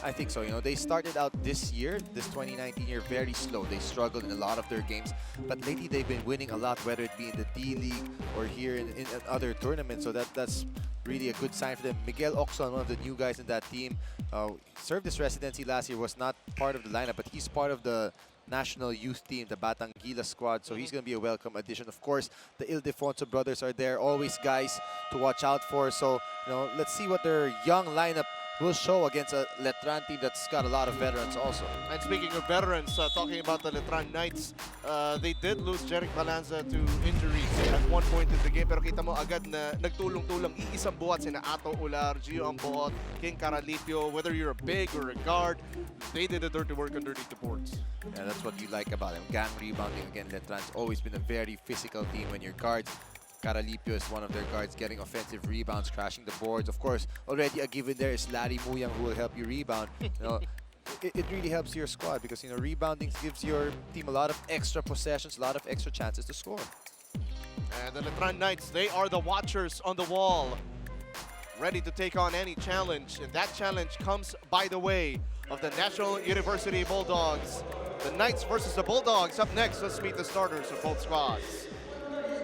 I think so. You know, they started out this year, this 2019 year, very slow. They struggled in a lot of their games, but lately they've been winning a lot, whether it be in the D League or here in other tournaments. So that's really a good sign for them. Miguel Oxon, one of the new guys in that team, served his residency last year, was not part of the lineup, but he's part of the national youth team, the Batang Gila squad, so he's going to be a welcome addition. Of course, the Ildefonso brothers are there, always guys to watch out for. So, you know, let's see what their young lineup will show against a Letran team that's got a lot of veterans also. And speaking of veterans, talking about the Letran Knights, they did lose Jeric Balanza to injury at one point in the game. Pero kita mo agad na nagtulong-tulong iisang buhat sina Ato Ular, Gio Amboot, King Caralipio. Whether you're a big or a guard, they did the dirty work underneath the boards. Yeah, that's what you like about them. Gang rebounding again. Letran's always been a very physical team when your guards. Caralipio is one of their guards getting offensive rebounds, crashing the boards. Of course, already a given there is Larry Muyang who will help you rebound. You know, it really helps your squad because, you know, rebounding gives your team a lot of extra possessions, a lot of extra chances to score. And the Letran Knights, they are the watchers on the wall, ready to take on any challenge. And that challenge comes by the way of the National University Bulldogs. The Knights versus the Bulldogs. Up next, let's meet the starters of both squads.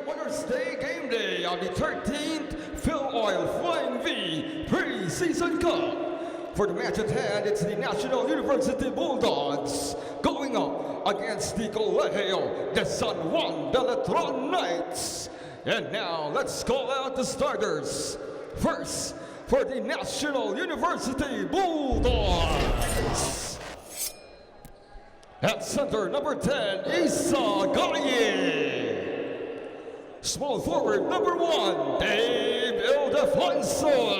Winners Day game day on the 13th Filoil Flying V Preseason Cup. For the match at hand, it's the National University Bulldogs going up against the Colegio de San Juan de Letran Knights. And now let's call out the starters. First, for the National University Bulldogs. At center, number 10, Isa Gaye. Small forward, number 1, Dave Ildefonso.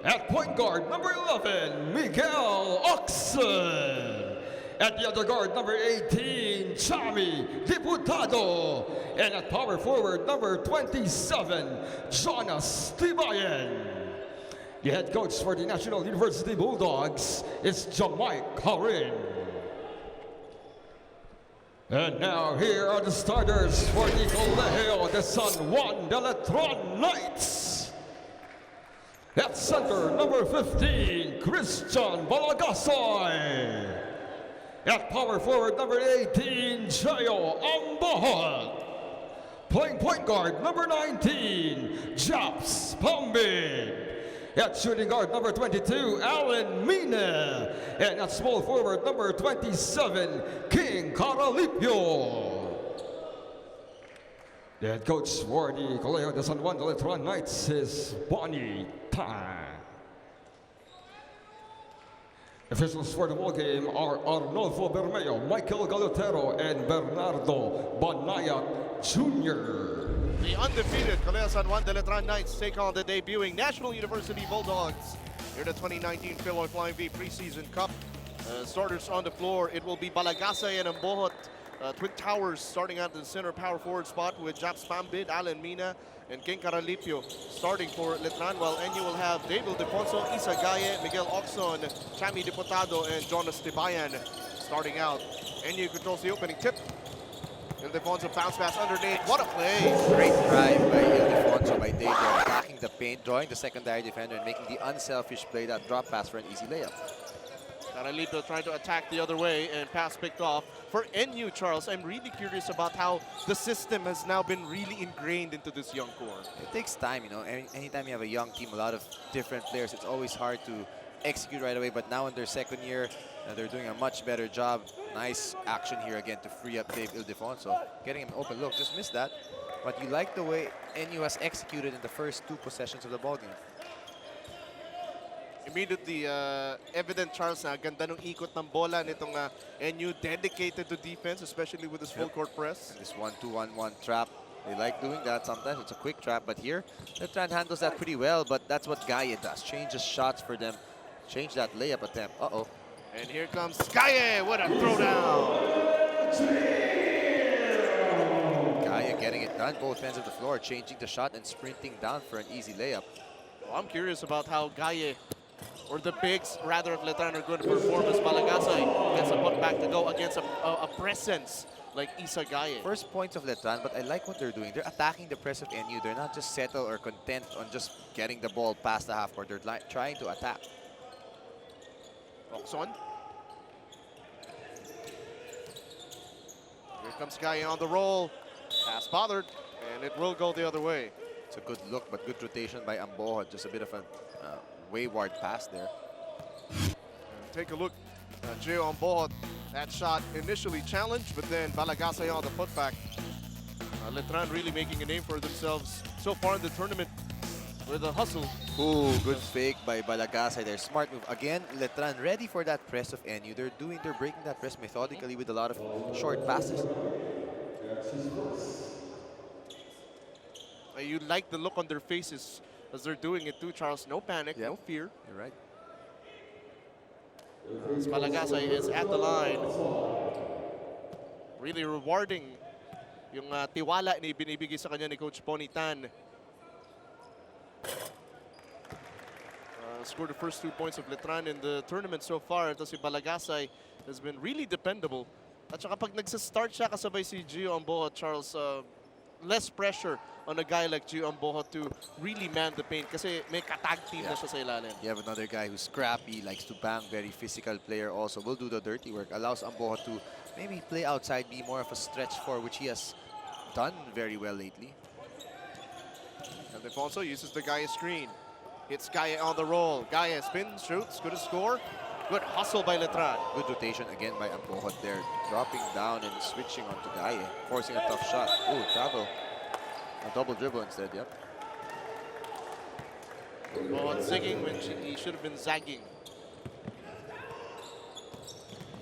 At point guard, number 11, Miguel Oxon. At the other guard, number 18, Chami Diputado. And at power forward, number 27, Jonas Tibayan. The head coach for the National University Bulldogs is Jamaica Harin. And now here are the starters for the Colegio de San Juan de Letran Knights. At center, number 15, Christian Balagasoy. At power forward, number 18, Jayo Ambohot. Playing point guard, number 19, Japs Pambid. At shooting guard, number 22, Alan Mina. And at small forward, number 27, King Caralipio. The head coach for the Colegio de San Juan de Letran Knights is Bonnie Tan. Officials for the ball game are Arnolfo Bermeo, Michael Galotero, and Bernardo Banayat Jr. The undefeated Colegio San Juan de Letran Knights take on the debuting National University Bulldogs here the 2019 Filoil Flying V Preseason Cup. Starters on the floor, it will be Balagasa and Ambohot. Twin Towers starting at the center power forward spot with Japs Pambid, Alan Mina, and King Caralipio starting for Letran, while NU will have Dave Ildefonso, Isa Gaye, Miguel Oxon, Chami Diputado, and Jonas Tibayan starting out. NU controls the opening tip. Ildefonso bounce pass underneath. What a play! Great drive by Ildefonso by Dave, attacking the paint, drawing the secondary defender, and making the unselfish play, that drop pass for an easy layup. Caralipio trying to attack the other way and pass picked off. For NU, Charles, I'm really curious about how the system has now been really ingrained into this young core. It takes time, you know. Anytime you have a young team, a lot of different players, it's always hard to execute right away. But now in their second year, they're doing a much better job. Nice action here again to free up Dave Ildefonso. Getting him an open look, just missed that. But you like the way NU has executed in the first 2 possessions of the ballgame. Immediately evident, Charles, na ganda ng ikot ng bola nitong NU, dedicated to defense, especially with this full court press. And this 1-2-1-1 trap, they like doing that sometimes. It's a quick trap, but here, Letran handles that pretty well, but that's what Gaye does. Changes shots for them. Change that layup attempt. Uh-oh. And here comes Gaye with a throwdown. Gaye getting it done, both ends of the floor, changing the shot and sprinting down for an easy layup. Well, I'm curious about how Gaye, or the bigs rather, of Letran are going to perform as Malagasay gets a puck back to go against a presence like Isa Gaye. First points of Letran, but I like what they're doing. They're attacking the press of NU. They're not just settle or content on just getting the ball past the half court. They're trying to attack. Okson. Here comes Gaye on the roll. Pass bothered, and it will go the other way. It's a good look, but good rotation by Ambohot. Just a bit of a wayward pass there. Take a look at Gio Ambohot. That shot initially challenged, but then Balagasay on the putback. Letran really making a name for themselves so far in the tournament with a hustle. Ooh, good fake by Balagasay there. Smart move. Again, Letran ready for that press of NU. They're breaking that press methodically with a lot of short passes. You like the look on their faces as they're doing it too, Charles. No panic, Yep. no fear. You're right. As Balagasay is at the line. Really rewarding yung tiwala ni binibigay sa kanya ni Coach Ponitan. Scored the first 2 points of Letran in the tournament so far. Ito si Balagasay has been really dependable. At saka pag nagsa-start siya kasabay si Gio Ambohot, Charles, less pressure on a guy like Gio Ambohot to really man the paint kasi may katag team na siya sa ilalim. You have another guy who's scrappy, likes to bang, very physical player also. Will do the dirty work. Allows Ambohot to maybe play outside, be more of a stretch for which he has done very well lately. And Defonso uses the Gaia screen. Hits Gaia on the roll. Gaia spins, shoots, good score. Good hustle by Letran. Good rotation again by Ambohot there. Dropping down and switching onto Gaia. Forcing a tough shot. Ooh, travel. A double dribble instead, yep. Ambohot zigging when he should have been zagging.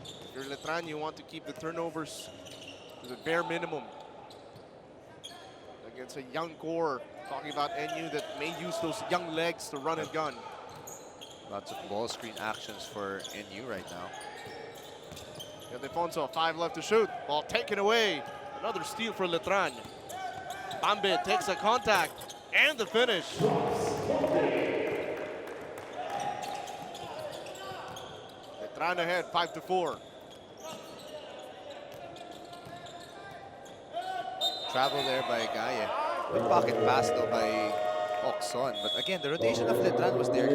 If you're Letran, you want to keep the turnovers to the bare minimum. Against a young core, talking about NU that may use those young legs to run and gun. Lots of ball screen actions for NU right now. And Defonso, 5 left to shoot. Ball taken away. Another steal for Letran. Bambe takes a contact and the finish. Letran ahead, 5-4. Travel there by Gaia. Good pocket pass though by Okson. But again, the rotation of Letran was there,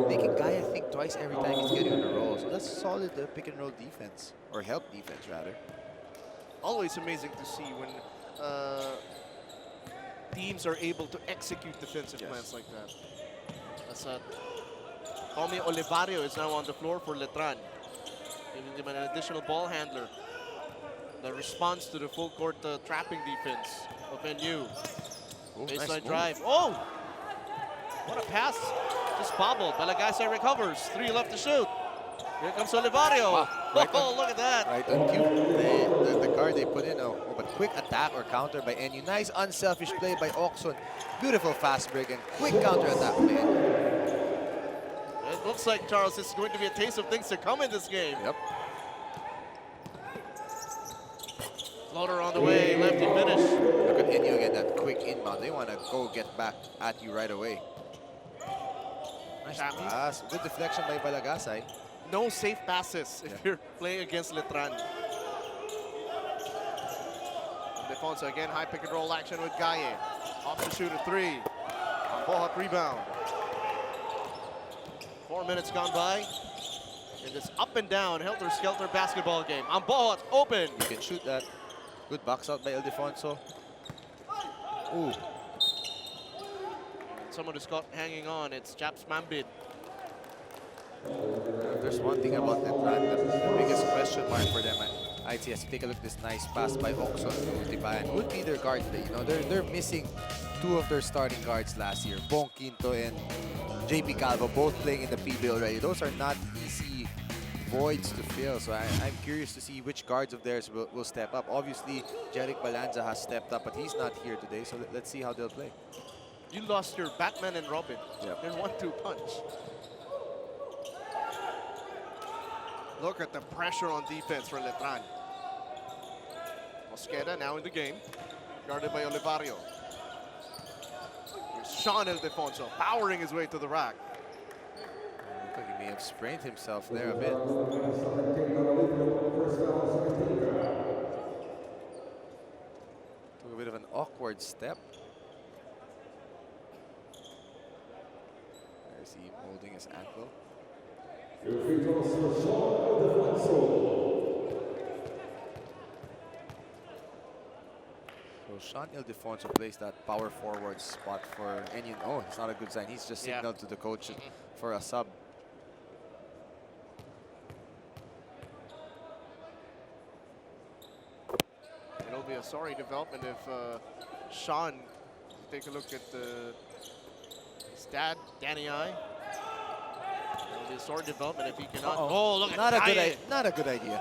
making Gaia think twice every time he's getting on a roll. So that's solid pick and roll defense, or help defense rather. Always amazing to see when teams are able to execute defensive plans like that. That's Tommy Olivario is now on the floor for Letran, giving him an additional ball handler. The response to the full court trapping defense of NU. Ooh, Baseline nice drive. Oh! What a pass. Just bobbled. Balagasay recovers. 3 left to shoot. Here comes Olivario. Wow. Right Oh, look at that. Right on cue. The guard they put in. Oh, but quick attack or counter by NU. Nice unselfish play by Okson. Beautiful fast break and quick counter attack by NU. It looks like, Charles, this is going to be a taste of things to come in this game. Yep. Floater on the way, lefty finish. Look at NU again, that quick inbound. They want to go get back at you right away. Nice pass. Good deflection by Balagasay. No safe passes if you're playing against Letran. Defonso again, high pick and roll action with Gaye. Off to shoot a 3. Ambohot rebound. 4 minutes gone by in this up and down, helter-skelter basketball game. Ambohot open. You can shoot that. Good box out by Ildefonso. Ooh. Someone who's caught hanging on, it's Chaps Mambid. If there's one thing about Letran, the biggest question mark for them at ITS. Take a look at this nice pass by Okson to Utibayan. Would be their guard today. You know, they're missing 2 of their starting guards last year. Bong Quinto and JP Calvo, both playing in the PBL already. Those are not easy voids to fill. So I'm curious to see which guards of theirs will step up. Obviously, Jeric Balanza has stepped up, but he's not here today. So let's see how they'll play. You lost your Batman and Robin Yep. in 1-2 punch. Look at the pressure on defense for Letran. Mosqueda now in the game, guarded by Olivario. Here's Sean Ildefonso powering his way to the rack. Looks like he may have sprained himself there a bit. Took a bit of an awkward step. There's he holding his ankle. So Sean Ildefonso plays that power forward spot for Enyon. Oh, it's not a good sign. He's just signaled to the coach for a sub. It'll be a sorry development if Sean, take a look at his dad, Danny I. It'll be a sorry development if he cannot. Oh, look Not a at good Gaye. not a good idea.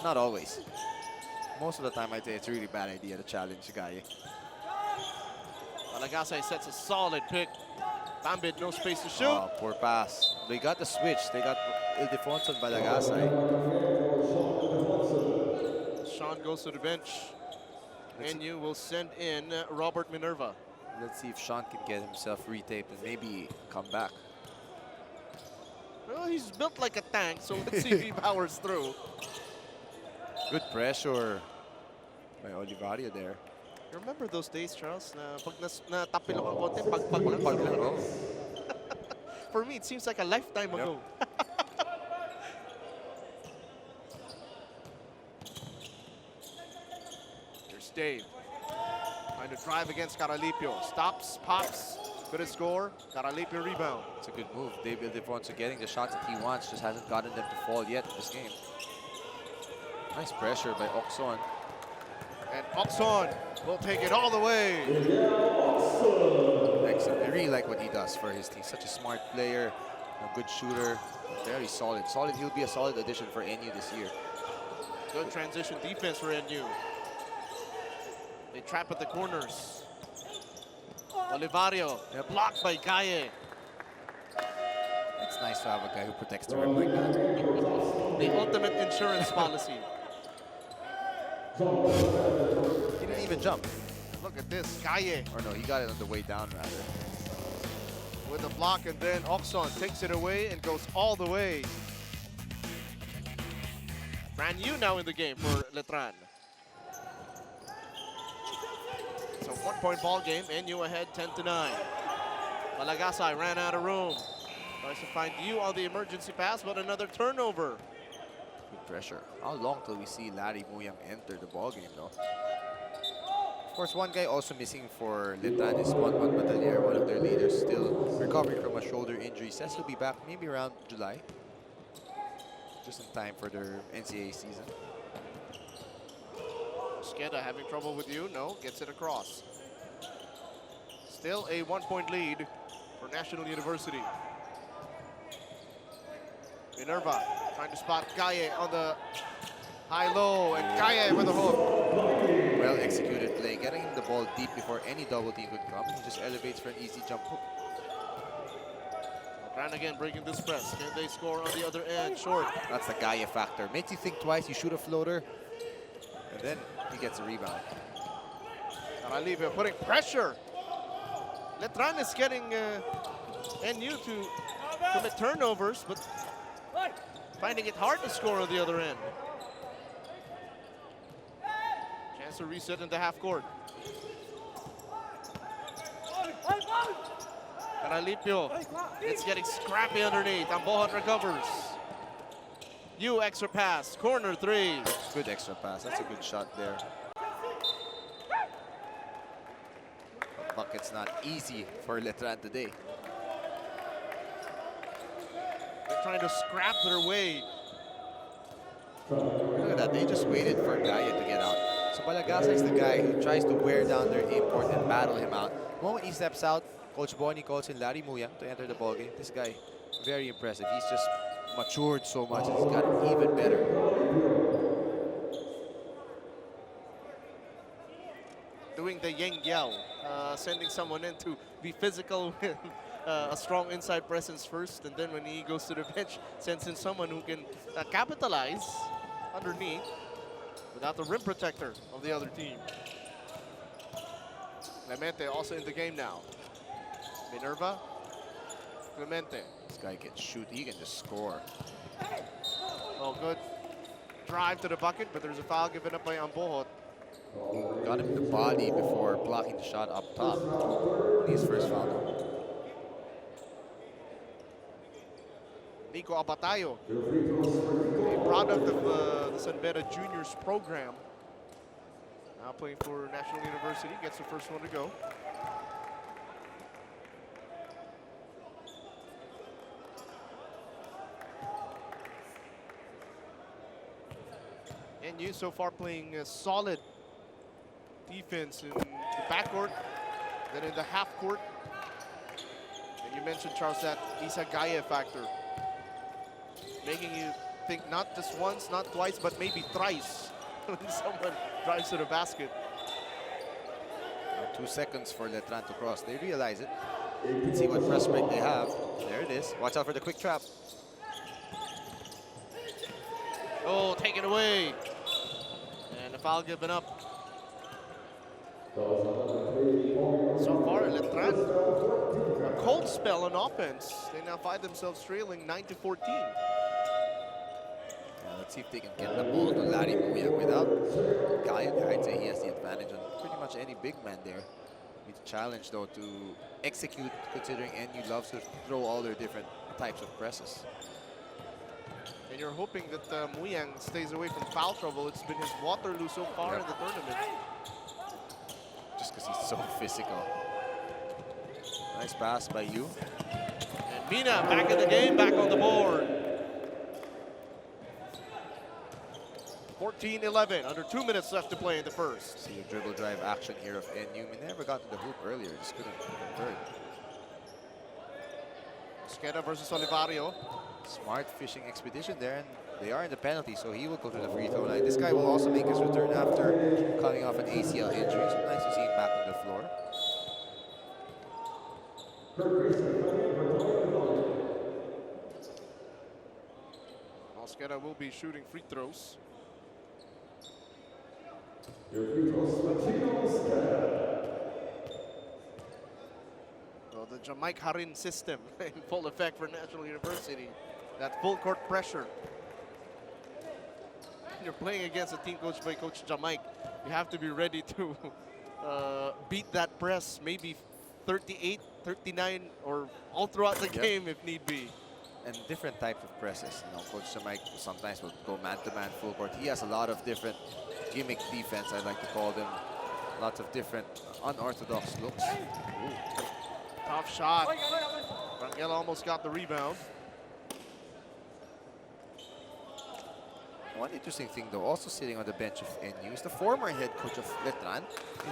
Not always. Most of the time, I'd say it's a really bad idea to challenge Gaye. Malagasy sets a solid pick. Bambit, no space to shoot. Oh, poor pass. They got the switch. They got Ildefonso and Malagasy. Sean goes to the bench. And you will send in Robert Minerva. Let's see if Sean can get himself retaped and maybe come back. Well, he's built like a tank, so let's see if he powers through. Good pressure by Olivario there. You remember those days, Charles? Na pag natapil ako konti, pag lang, oh. For me, it seems like a lifetime ago. Here's Dave. Trying to drive against Caralipio. Stops, pops. Good score. Caralipio rebound. It's a good move. Dave Ildefonso getting the shots that he wants, just hasn't gotten them to fall yet in this game. Nice pressure by Oxon. And Oxon will take it all the way. Excellent. I really like what he does for his team. Such a smart player, a good shooter, very solid. He'll be a solid addition for NU this year. Good transition defense for NU. They trap at the corners. Olivario, blocked by Gaye. It's nice to have a guy who protects the rim like that. The ultimate insurance policy. He didn't even jump. Look at this, Gaye Or no, he got it on the way down rather. with the block, and then Oxon takes it away and goes all the way. Brand new now in the game for Letran. It's a 1-point ball game, NU ahead 10-9. Malagasy ran out of room. Tries to find you on the emergency pass, but another turnover. Good pressure. How long till we see Larry Muyang enter the ball game though? Of course, one guy also missing for Letran is Juan Batalier, one of their leaders, still recovering from a shoulder injury. Says he'll be back maybe around July. Just in time for their NCAA season. Skeda having trouble with you? No, gets it across. Still a 1-point lead for National University. Minerva trying to spot Gaye on the high-low, and Gaye with a hook. Well executed play, getting him the ball deep before any double team could come. He just elevates for an easy jump hook. Brannigan breaking this press. Can they score on the other end? Short. That's the Gaia factor. Makes you think twice. You shoot a floater, and then he gets a rebound. Caralipio putting pressure. Letran is getting NU to commit turnovers, but finding it hard to score on the other end. Chance to reset into half court. Caralipio, it's getting scrappy underneath. Ambohot recovers. You extra pass, corner three. Good extra pass. That's a good shot there. But bucket's not easy for Letran today. They're trying to scrap their way. Look at that. They just waited for Gaia to get out. So Balagasa is the guy who tries to wear down their import and battle him out. The moment he steps out, Coach Bonnie calls in Larry Muyang to enter the ballgame. This guy, very impressive. He's just matured so much. He's gotten even better. Doing the Yang Yao, sending someone in to be physical with a strong inside presence first, and then when he goes to the bench, sends in someone who can capitalize underneath without the rim protector of the other team. Clemente also in the game now. Minerva, Clemente. This guy can shoot. He can just score. Oh, good drive to the bucket, but there's a foul given up by Ambohot. Got him in the body before blocking the shot up top. His first foul. Nico Abatayo, a product of the San Beda Juniors program. Now playing for National University, gets the first one to go. And you so far playing a solid defense in the backcourt, then in the half court. And you mentioned, Charles, that Isagaya factor, making you think not just once, not twice, but maybe thrice when someone drives to the basket. 2 seconds for Letran to cross. They realize it. Let's see what press break they have. There it is. Watch out for the quick trap. Oh, taken away. And the foul given up. So far, Letran, a cold spell on offense. They now find themselves trailing 9-14. Let's see if they can get the ball to Larry Muyang without Kaya. I'd say he has the advantage on pretty much any big man there. It's a challenge, though, to execute, considering NU loves to throw all their different types of presses. And you're hoping that Muyang stays away from foul trouble. It's been his Waterloo so far in the tournament. Just because he's so physical. Nice pass by Yu. And Mina back in the game, back on the board. 14-11, under 2 minutes left to play in the first. See a dribble drive action here of NU. We never got to the hoop earlier, just couldn't convert. Skeda versus Olivario. Smart fishing expedition there, and they are in the penalty, so he will go to the free throw line. This guy will also make his return after cutting off an ACL injury, so nice to see him back on the floor. Skeda will be shooting free throws. Well, the Jamaica Harin system in full effect for National University. That full court pressure. You're playing against a team coached by Coach Jamaica. You have to be ready to beat that press, maybe 38, 39, or all throughout the game if need be. And different types of presses. You know, Coach Jamaica sometimes will go man-to-man full court. He has a lot of different gimmick defense, I like to call them. Lots of different unorthodox looks. Ooh. Tough shot. Rangel almost got the rebound. One interesting thing, though, also sitting on the bench of NU is the former head coach of Letran,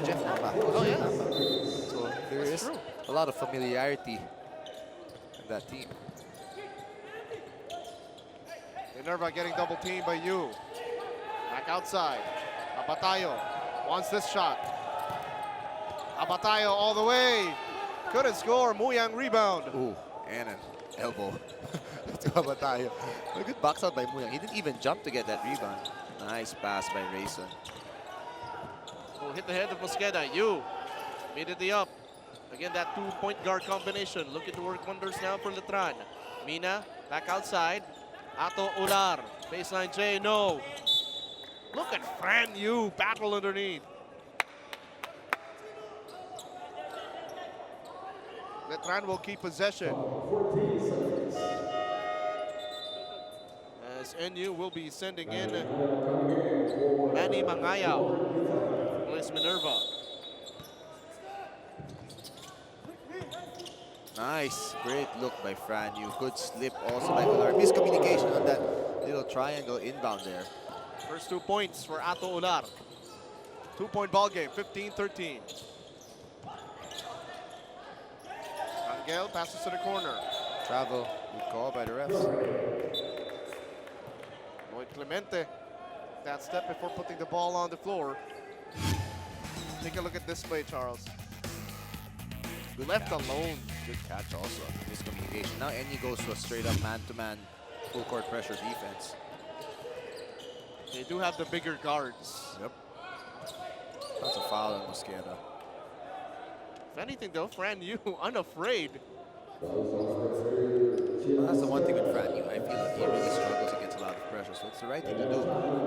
Jeff Napa. Oh, yeah. So there is a lot of familiarity in that team. Minerva getting double teamed by Yu. Back outside. Abatayo wants this shot. Abatayo all the way. Couldn't score. Muyang rebound. Ooh, and an elbow to Abatayo. A good box out by Muyang. He didn't even jump to get that rebound. Nice pass by Rayson. Oh, hit the head of Mosqueda. Yu immediately up. Again, that two-point guard combination. Looking to work wonders now for Letran. Mina back outside. Ato Ular. Baseline J, no. Look at Fran Yu battle underneath. Letran will keep possession. As NU will be sending in Manny Mangayao. Plays Minerva. Nice, great look by Fran Yu. Good slip also by Ular. Miscommunication on that little triangle inbound there. First 2 points for Ato Ular. 2-point ball game, 15-13. Rangel passes to the corner. Travel, good call by the refs. Lloyd Clemente, that step before putting the ball on the floor. Take a look at this play, Charles. Good Left catch. alone. Good catch also. Miscommunication. Now NU goes to a straight up man-to-man full court pressure defense. They do have the bigger guards. Yep. That's a foul on Mosqueda. If anything though, Fran Yu unafraid. Well, that's the one thing with Fran Yu. I feel like he really struggles against a lot of pressure, so it's the right thing to do.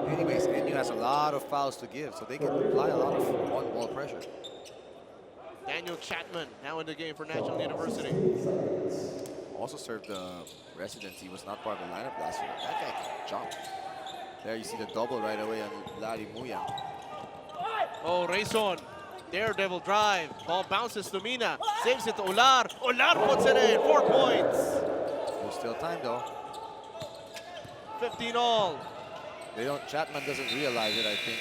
Anyways, NU has a lot of fouls to give, so they can apply a lot of on-ball pressure. Daniel Chapman now in the game for National University. Also served the residence. He was not part of the lineup last year. That guy can jump. There you see the double right away on Larry Muyang. Oh, Rayson. Daredevil drive. Ball bounces to Mina. Saves it to Ular. Ular puts it in. 4 points. There's still time though. 15 all. Chapman doesn't realize it, I think.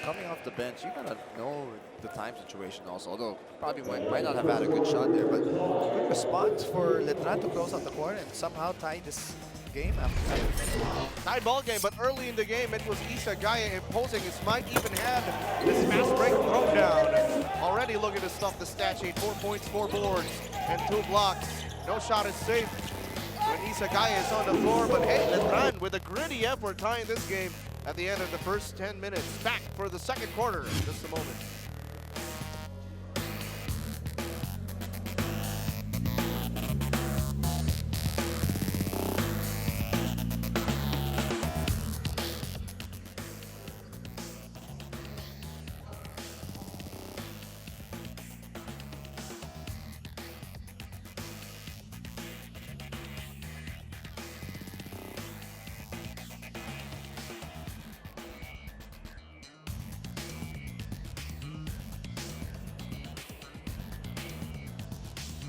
Coming off the bench, you gotta know the time situation also. Although probably might not have had a good shot there, but good response for Letran to close out the corner and somehow tie this game after that. Tied ball game, but early in the game, it was Isagaya imposing his might, even had this fast break thrown down. Already looking to stuff the stat sheet. 4 points, 4 boards, and 2 blocks. No shot is safe when Isagaya is on the floor, but hey, Letran with a gritty effort tying this game at the end of the first 10 minutes. Back for the second quarter in just a moment.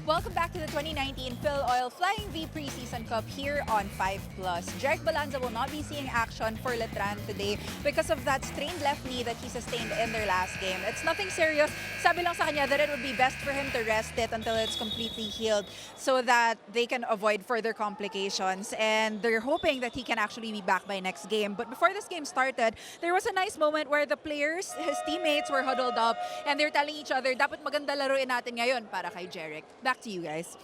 Welcome back to the 2019 Filoil Flying V Preseason Cup here on 5+. Jeric Balanza will not be seeing action for Letran today because of that strained left knee that he sustained in their last game. It's nothing serious. Sabi lang sa kanya that it would be best for him to rest it until it's completely healed so that they can avoid further complications. And they're hoping that he can actually be back by next game. But before this game started, there was a nice moment where the players, his teammates, were huddled up and they're telling each other, dapat maganda laruin natin ngayon para kay Jeric. Back to you guys.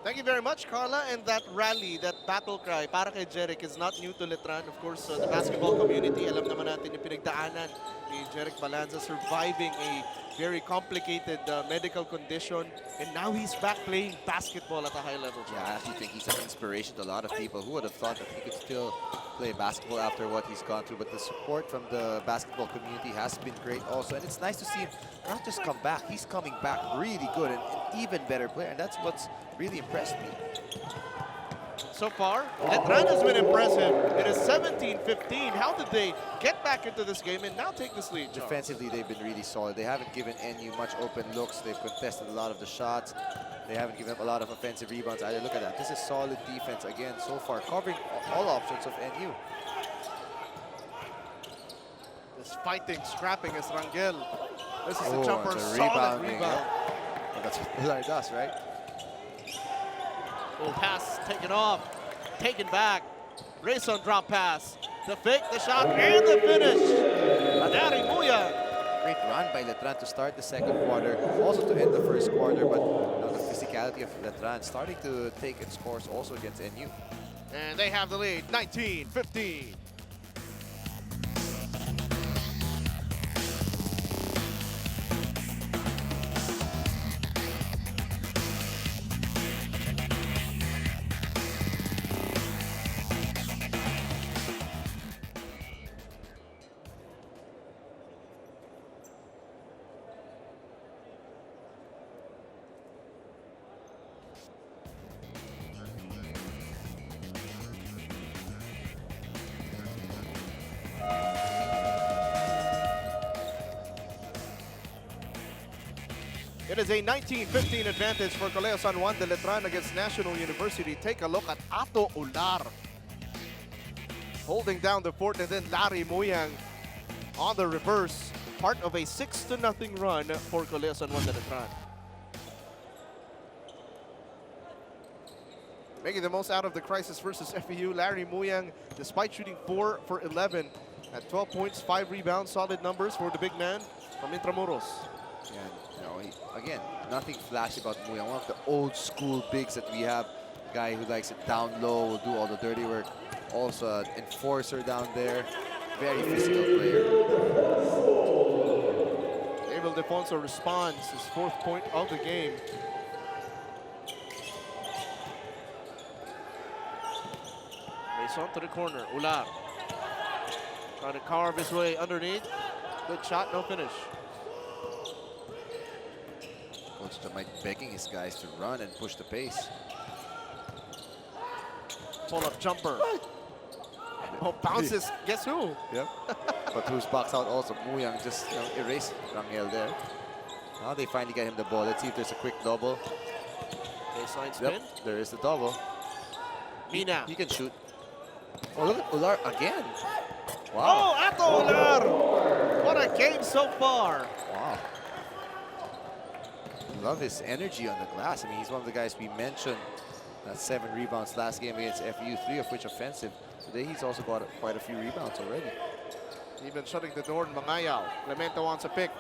Thank you very much, Carla. And that rally, that battle cry, para kay Jeric, is not new to Letran. Of course, the basketball community, alam naman natin yung pinagdaanan ni Jeric Balanza, surviving a very complicated medical condition. And now he's back playing basketball at a high level. Yeah, I actually think he's an inspiration to a lot of people. Who would have thought that he could still play basketball after what he's gone through? But the support from the basketball community has been great also. And it's nice to see him not just come back, he's coming back really good and an even better player. And that's what's really impressed me. So far, Letran has been impressive. It is 17-15. How did they get back into this game and now take this lead, John? Defensively, they've been really solid. They haven't given NU much open looks. They've contested a lot of the shots. They haven't given up a lot of offensive rebounds either. Look at that. This is solid defense again so far, covering all options of NU. This fighting, scrapping is Rangel. This is Oh, a jumper, it's a solid rebounding, rebound. Well, that's what Pilar does, right? Full pass taken off, taken back. Rayson drop pass. The fake, the shot, and the finish. Larry Muyang. Great run by Letran to start the second quarter, also to end the first quarter, but you know, the physicality of Letran starting to take its course also against NU. And they have the lead, 19-15. It is a 19-15 advantage for Colegio San Juan de Letran against National University. Take a look at Ato Ular holding down the fort, and then Larry Muyang on the reverse. Part of a 6-0 run for Colegio San Juan de Letran. Making the most out of the crisis versus FEU, Larry Muyang, despite shooting 4 for 11, at 12 points, 5 rebounds, solid numbers for the big man from Intramuros. And you know, again, nothing flashy about Muyang. One of the old school bigs that we have. Guy who likes it down low, will do all the dirty work. Also an enforcer down there. Very physical player. Abel Defonso responds, his 4th point of the game. Mason to the corner, Ular. Trying to carve his way underneath. Good shot, no finish. Coach Jamite begging his guys to run and push the pace. Pull-up jumper. Oh, bounces. Guess who? Yep. But who's box out also? Muyang just erased Rangel there. Now they finally get him the ball. Let's see if there's a quick double. Baseline spin. Yep, there is the double. Mina. He can shoot. Oh, look at Ular again. Oh, Wow. Ato Ular. What a game so far. Wow. Love his energy on the glass. I mean, he's one of the guys we mentioned. 7 rebounds last game against FU, 3 of which offensive. Today he's also got quite a few rebounds already. Even shutting the door in Mangayaw. Clemente wants a pick.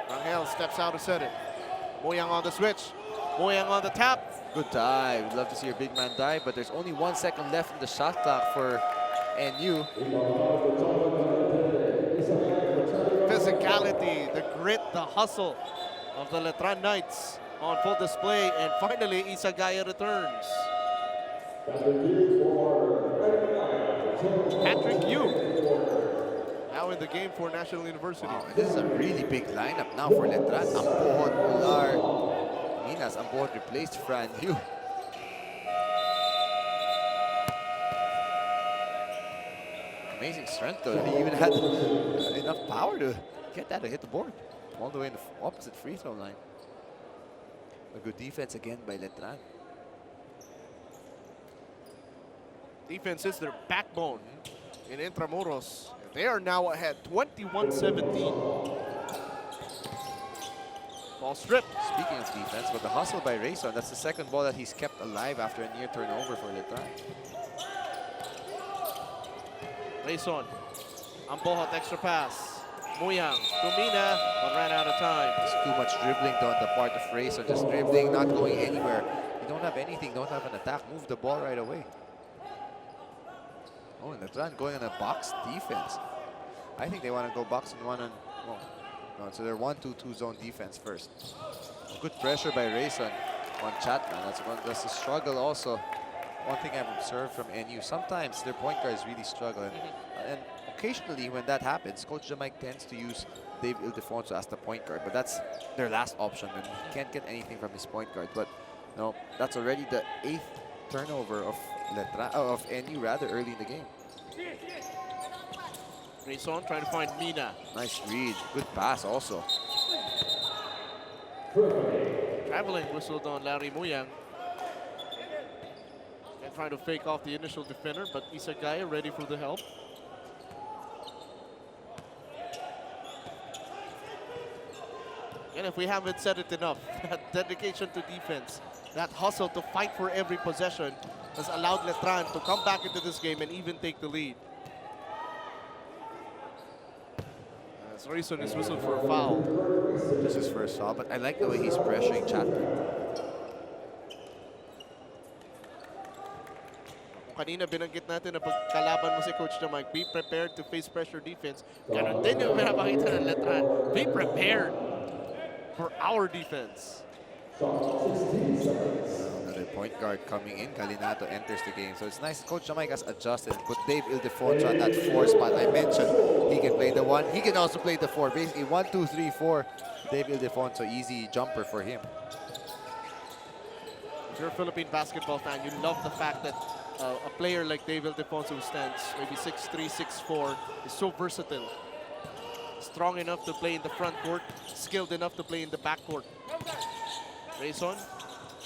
Rangel steps out to set it. Muyang on the switch. Muyang on the tap. Good dive. We'd love to see your big man dive, but there's only 1 second left in the shot clock for NU. Physicality, the grit, the hustle of the Letran Knights on full display. And finally, Isagaya returns. Patrick Yu now in the game for National University. Wow, and this is a really big lineup now for Letran. Ampohon, Ular, Minas. Ampohon replaced Fran Yu. Amazing strength though. He even had enough power to get that to hit the board. All the way in the opposite free throw line. A good defense again by Letran. Defense is their backbone in Intramuros. They are now ahead, 21-17. Ball stripped. Speaking of defense, but the hustle by Rayson, that's the second ball that he's kept alive after a near turnover for Letran. Rayson, Ambohot extra pass. Muyang to Mina, but ran out of time. It's too much dribbling on the part of Rayson, just dribbling, not going anywhere. You don't have anything, don't have an attack, move the ball right away. Oh, and Letran going on a box defense. I think they want to go box and one on, well, no, so they're 1-2-2 zone defense first. Good pressure by Rayson on Chatman. That's a struggle also. One thing I've observed from NU, sometimes their point guards really struggle. And occasionally when that happens, Coach Jamaic tends to use Dave Ildefonso as the point guard, but that's their last option when he can't get anything from his point guard. But no, that's already the 8th turnover of NU rather early in the game. Rayson trying to find Mina. Nice read, good pass also. Traveling whistled on Larry Muyang. And trying to fake off the initial defender, but Isagaya ready for the help. And if we haven't said it enough, that dedication to defense, that hustle to fight for every possession has allowed Letran to come back into this game and even take the lead. As Rayson is whistled for a foul. This is first foul, but I like the way he's pressuring Chatman. Kanina binanggit natin na pag kalaban mo si Coach Jamaic, be prepared to face pressure defense. Ganon din yung pinapakita ng Letran. Be prepared for our defense. Another point guard coming in. Galinato enters the game. So it's nice. Coach Jamaic has adjusted. Put Dave Ildefonso on that 4 spot. I mentioned he can play the 1. He can also play the 4. Basically 1, 2, 3, 4. Dave Ildefonso, easy jumper for him. If you're a Philippine basketball fan, you love the fact that a player like Dave Ildefonso, who stands maybe 6'3", 6'4", is so versatile. Strong enough to play in the front court, skilled enough to play in the back court. Rayson,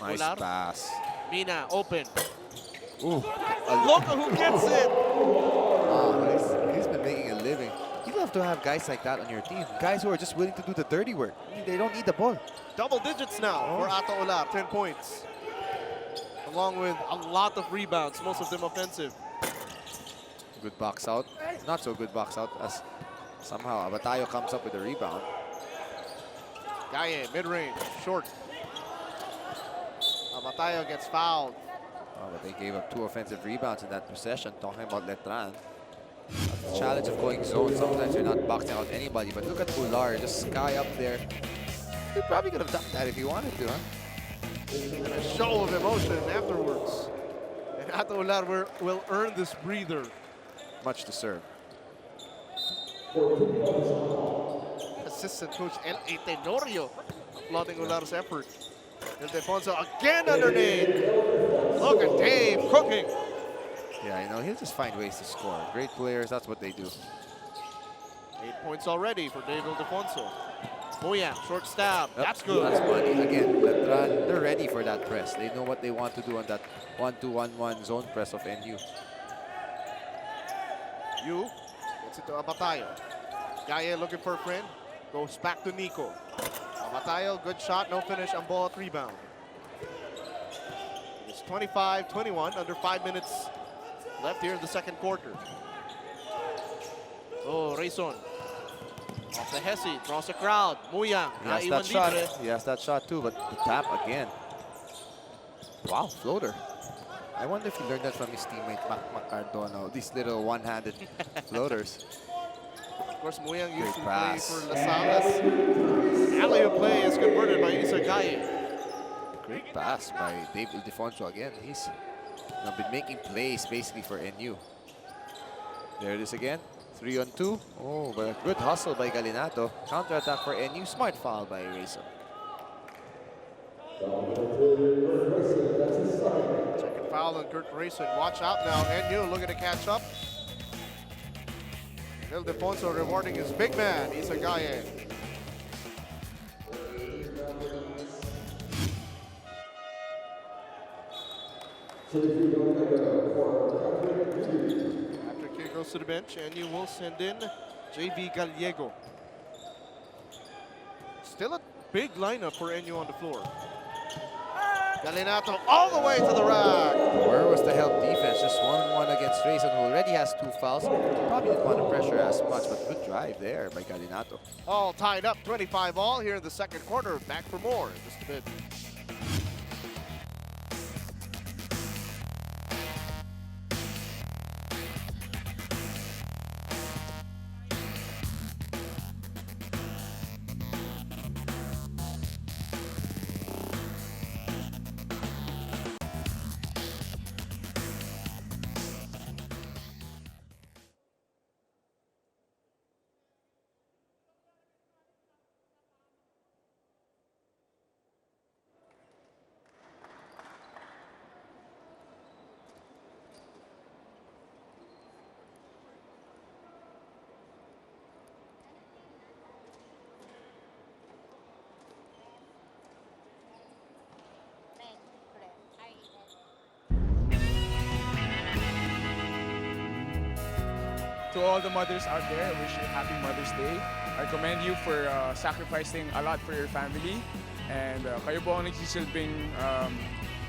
Nice Ular, pass. Mina, open. Ooh. Loca who gets it! Wow, he's been making a living. You love to have guys like that on your team. Guys who are just willing to do the dirty work. I mean, they don't need the ball. Double digits now for Ato Ular, 10 points. Along with a lot of rebounds, most of them offensive. Good box out. Not so good box out as somehow Abatayo comes up with a rebound. Gaye, mid-range, short. Abatayo gets fouled. Oh, but they gave up 2 offensive rebounds in that possession. Talking about Letran. The challenge of going zone. Sometimes you're not boxing out anybody. But look at Ular, just sky up there. He probably could have done that if he wanted to, huh? And a show of emotion afterwards. And Ato Ular will earn this breather. Much to serve. Assistant coach L.A. Tenorio applauding Ular's effort. Ildefonso again underneath. Look at Dave cooking. Yeah, you know, he'll just find ways to score. Great players, that's what they do. 8 points already for Dave Ildefonso. Muyang, short stab. Yep, That's good. That's money. Again, Letran, they're ready for that press. They know what they want to do on that 1-2-1-1 zone press of NU. Yu gets it to Abatayo. Gaye looking for a friend. Goes back to Nico. Abatayo, good shot, no finish. Ang ball, rebound. It's 25-21, under 5 minutes left here in the second quarter. Oh, Rayson. Off the Hesse, draws a crowd. Muyang, He has that shot. He has that shot too, but the tap again. Wow, floater. I wonder if he learned that from his teammate Mac Cardona. These little one-handed floaters. Of course, Muyang used to play pass. for LaSalle. Alley-oop play is converted by Isa Gaye. Great pass by Dave Ildefonso again. He's been making plays basically for NU. There it is again. 3-on-2. Oh, but a good hustle by Galinato. Counter-attack for NU. Smart foul by Rayson. Second foul on Kurt Rayson. Watch out now. NU looking to catch up. And Ildefonso rewarding his big man, Isa Gaye. After kick goes to the bench, and you will send in JV Gallego. Still a big lineup for NU on the floor. Galinato all the way to the rack. Where was the help defense? Just 1-on-1 against Rayson, who already has 2 fouls. Probably didn't want to pressure as much, but good drive there by Galinato. All tied up, 25 all here in the second quarter. Back for more in just a bit. To all the mothers out there, I wish you a happy Mother's Day. I commend you for sacrificing a lot for your family. And kayo po ang nagsisilbing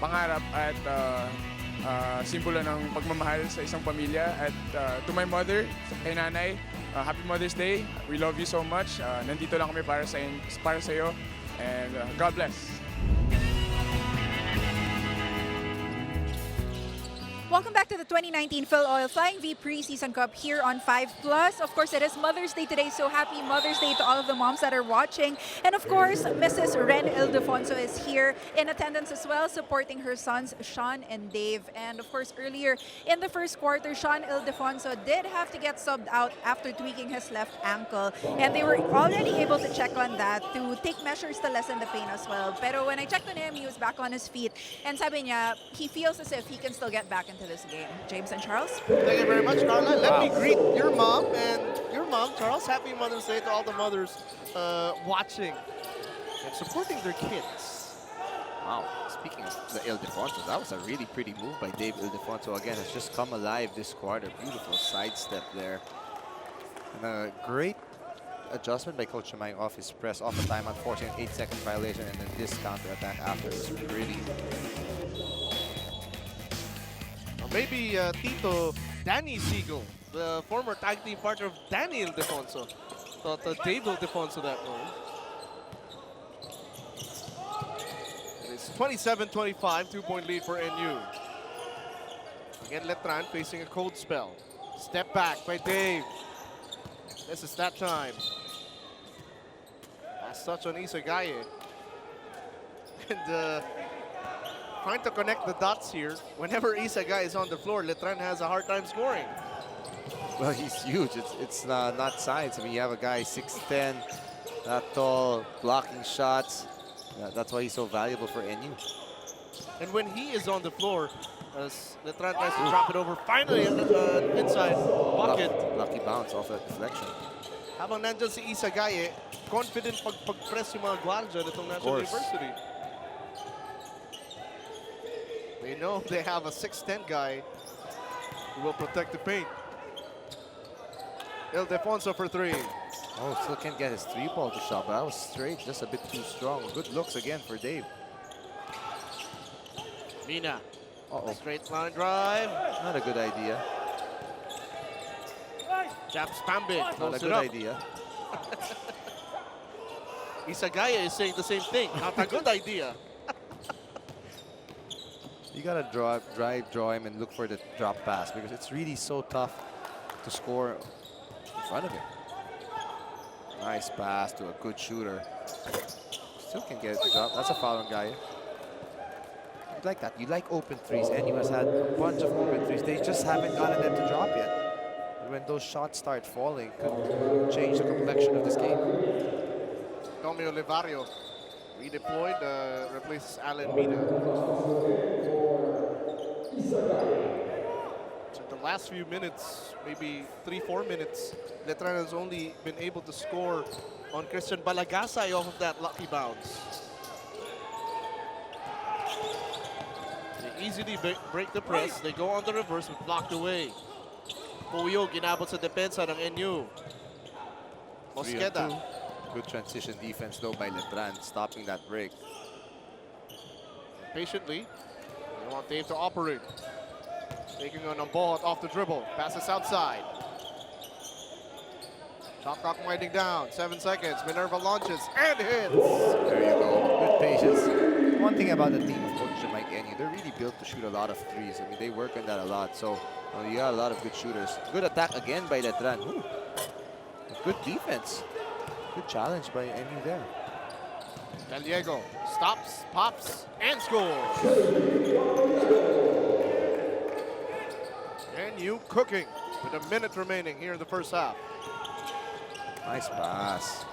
pangarap at simbolo ng pagmamahal sa isang pamilya. At to my mother, kay nanay, happy Mother's Day. We love you so much. Nandito lang kami para sa iyo. And God bless. Welcome back to the 2019 Filoil Flying V Preseason Cup here on 5+. Of course, it is Mother's Day today, so happy Mother's Day to all of the moms that are watching. And of course, Mrs. Ren Ildefonso is here in attendance as well, supporting her sons, Sean and Dave. And of course, earlier in the first quarter, Sean Ildefonso did have to get subbed out after tweaking his left ankle. And they were already able to check on that to take measures to lessen the pain as well. Pero when I checked on him, he was back on his feet. And sabi niya, he feels as if he can still get back into this game. James and Charles? Thank you very much, Carla. Let me greet your mom and your mom, Charles. Happy Mother's Day to all the mothers watching and supporting their kids. Wow, speaking of the Ildefonso, that was a really pretty move by Dave Ildefonso. Again, has just come alive this quarter. Beautiful sidestep there. And a great adjustment by Coach Chimay off his press, off the timeout, forcing an 8-second violation, and then this counter-attack after was pretty. Maybe Tito Danny Siegel, the former tag team partner of Danny Ildefonso, thought Dave Ildefonso that role. It's 27-25, 2-point lead for NU. Again, Letran facing a cold spell. Step back by Dave. This is that time. Last touch on Isa Gaye. And trying to connect the dots here. Whenever Isa Gaye is on the floor, Letran has a hard time scoring. Well, he's huge. It's not science. I mean, you have a guy 6'10", that tall, blocking shots. That's why he's so valuable for NU. And when he is on the floor, as Letran tries to drop it over. Finally, inside bucket. Lucky bounce off that deflection. Habang nandyan si Isagaye, confident pag-press yung mga guardia nitong National University. They know they have a 6'10 guy who will protect the paint. Ildefonso for three. Oh, still can't get his three-ball to shot, but that was straight, just a bit too strong. Good looks again for Dave. Mina. Uh-oh. Straight line drive. Not a good idea. Japs Pambig. Not a good idea. Isagaya is saying the same thing. Not a good idea. You gotta draw him and look for the drop pass because it's really so tough to score in front of him. Nice pass to a good shooter. Still can get it to drop. That's a foul on Gaia. You like that. You like open threes. NU has had a bunch of open threes. They just haven't gotten them to drop yet. And when those shots start falling, could change the complexion of this game. Tommy Olivario redeployed, replaces Alan Mina. So the last few minutes, maybe 3-4 minutes, Letran has only been able to score on Christian Balagasay off of that lucky bounce. They easily break the press. They go on the reverse but blocked away. Puyo ginabot sa depensa ng NU. Mosqueda. Good transition defense though by Letran, stopping that break. Patiently, they want Dave to operate. Taking on Ambot off the dribble. Passes outside. Shot clock winding down. 7 seconds. Minerva launches and hits. There you go. Good patience. One thing about the team of Coach Mike NU, they're really built to shoot a lot of threes. I mean, they work on that a lot. So you got a lot of good shooters. Good attack again by Letran. Ooh. Good defense. Good challenge by NU there. Gallego stops, pops, and scores. NU cooking with a minute remaining here in the first half. Nice pass.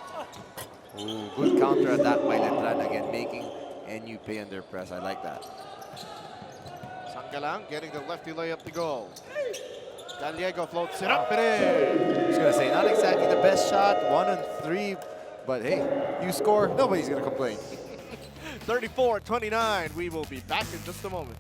Ooh, good counter attack by Letran again, making NU pay under press. I like that. Sangalang getting the lefty layup to go. Gallego floats it up and in. I was gonna say, not exactly the best shot, 1 on 3, but hey, you score, nobody's gonna complain. 34-29. We will be back in just a moment.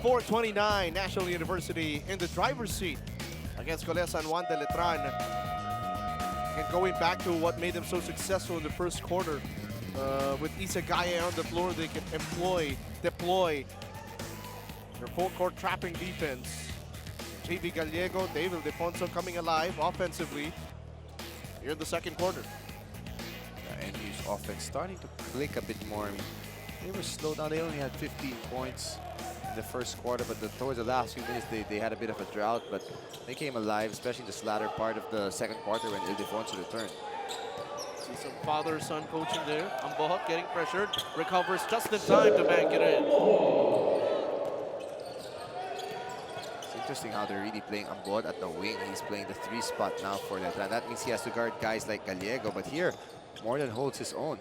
.29, National University in the driver's seat against Colegio San Juan de Letran. And going back to what made them so successful in the first quarter, with Isagaye on the floor, they can deploy their full court trapping defense. JV Gallego, David Ildefonso coming alive offensively here in the second quarter. NU's offense starting to click a bit more. I mean, they were slowed down. They only had 15 points in the first quarter, but towards the last few minutes, they had a bit of a drought, but they came alive, especially in this latter part of the second quarter when Ildefonso returned. See some father-son coaching there. Ambohot getting pressured, recovers just in time to bank it in. It's interesting how they're really playing Ambod at the wing. He's playing the 3 spot now for Letran. That means he has to guard guys like Gallego, but here, more than holds his own.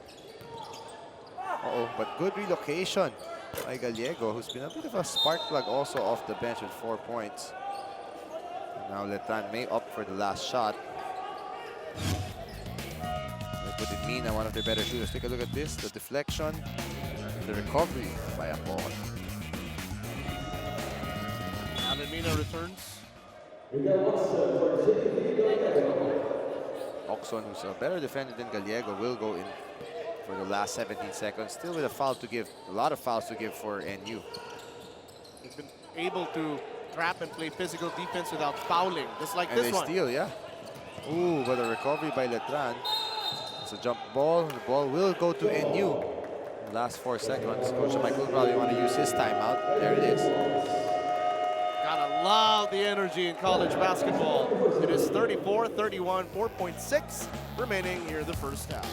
Uh-oh, but good relocation by Gallego, who's been a bit of a spark plug also off the bench with 4 points. And now Letran may opt for the last shot. They put it Mina, one of their better shooters. Take a look at this, the deflection, the recovery by Ambod. Alan Mina returns. Oxon, who's a better defender than Gallego, will go in for the last 17 seconds. Still with a foul to give, a lot of fouls to give for NU. He's been able to trap and play physical defense without fouling, just like And this they one. steal, yeah. Ooh, but a recovery by Letran. That's a jump ball. The ball will go to NU. Last 4 seconds. Coach Michael will probably want to use his timeout. There it is. Gotta love the energy in college basketball. It is 34-31, 4.6 remaining here in the first half.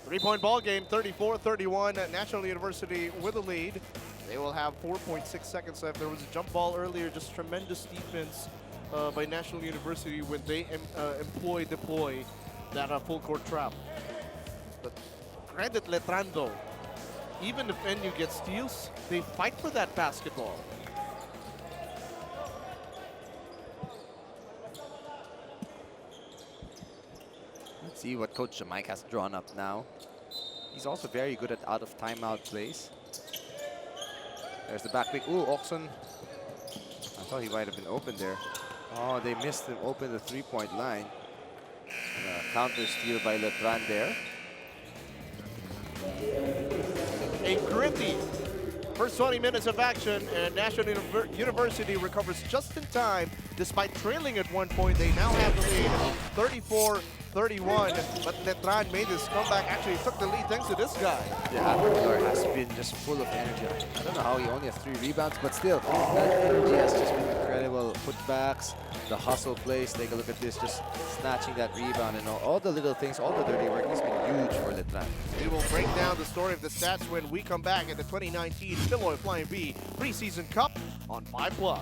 Three-point ball game, 34-31. National University with a lead. They will have 4.6 seconds left. There was a jump ball earlier, just tremendous defense by National University when they deploy that full court trap. But credit Letrando. Even if NU gets steals, they fight for that basketball. Let's see what Coach Mike has drawn up now. He's also very good at out of timeout plays. There's the back pick. Ooh, Oxon. I thought he might have been open there. Oh, they missed him open the three-point line. Counter steal by Letran there. A gritty first 20 minutes of action, and National University recovers just in time. Despite trailing at one point, they now have the lead, 34-31. But Letran made his comeback. Actually, took the lead thanks to this guy. Yeah, Adler has been just full of energy. I don't know how he only has 3 rebounds, but still, that energy has just been incredible. Putbacks, the hustle plays. Take a look at this, just snatching that rebound and all the little things, all the dirty work has been huge for Letran. We will break down the story of the stats when we come back at the 2019 Filoil Flying V Preseason Cup on 5+.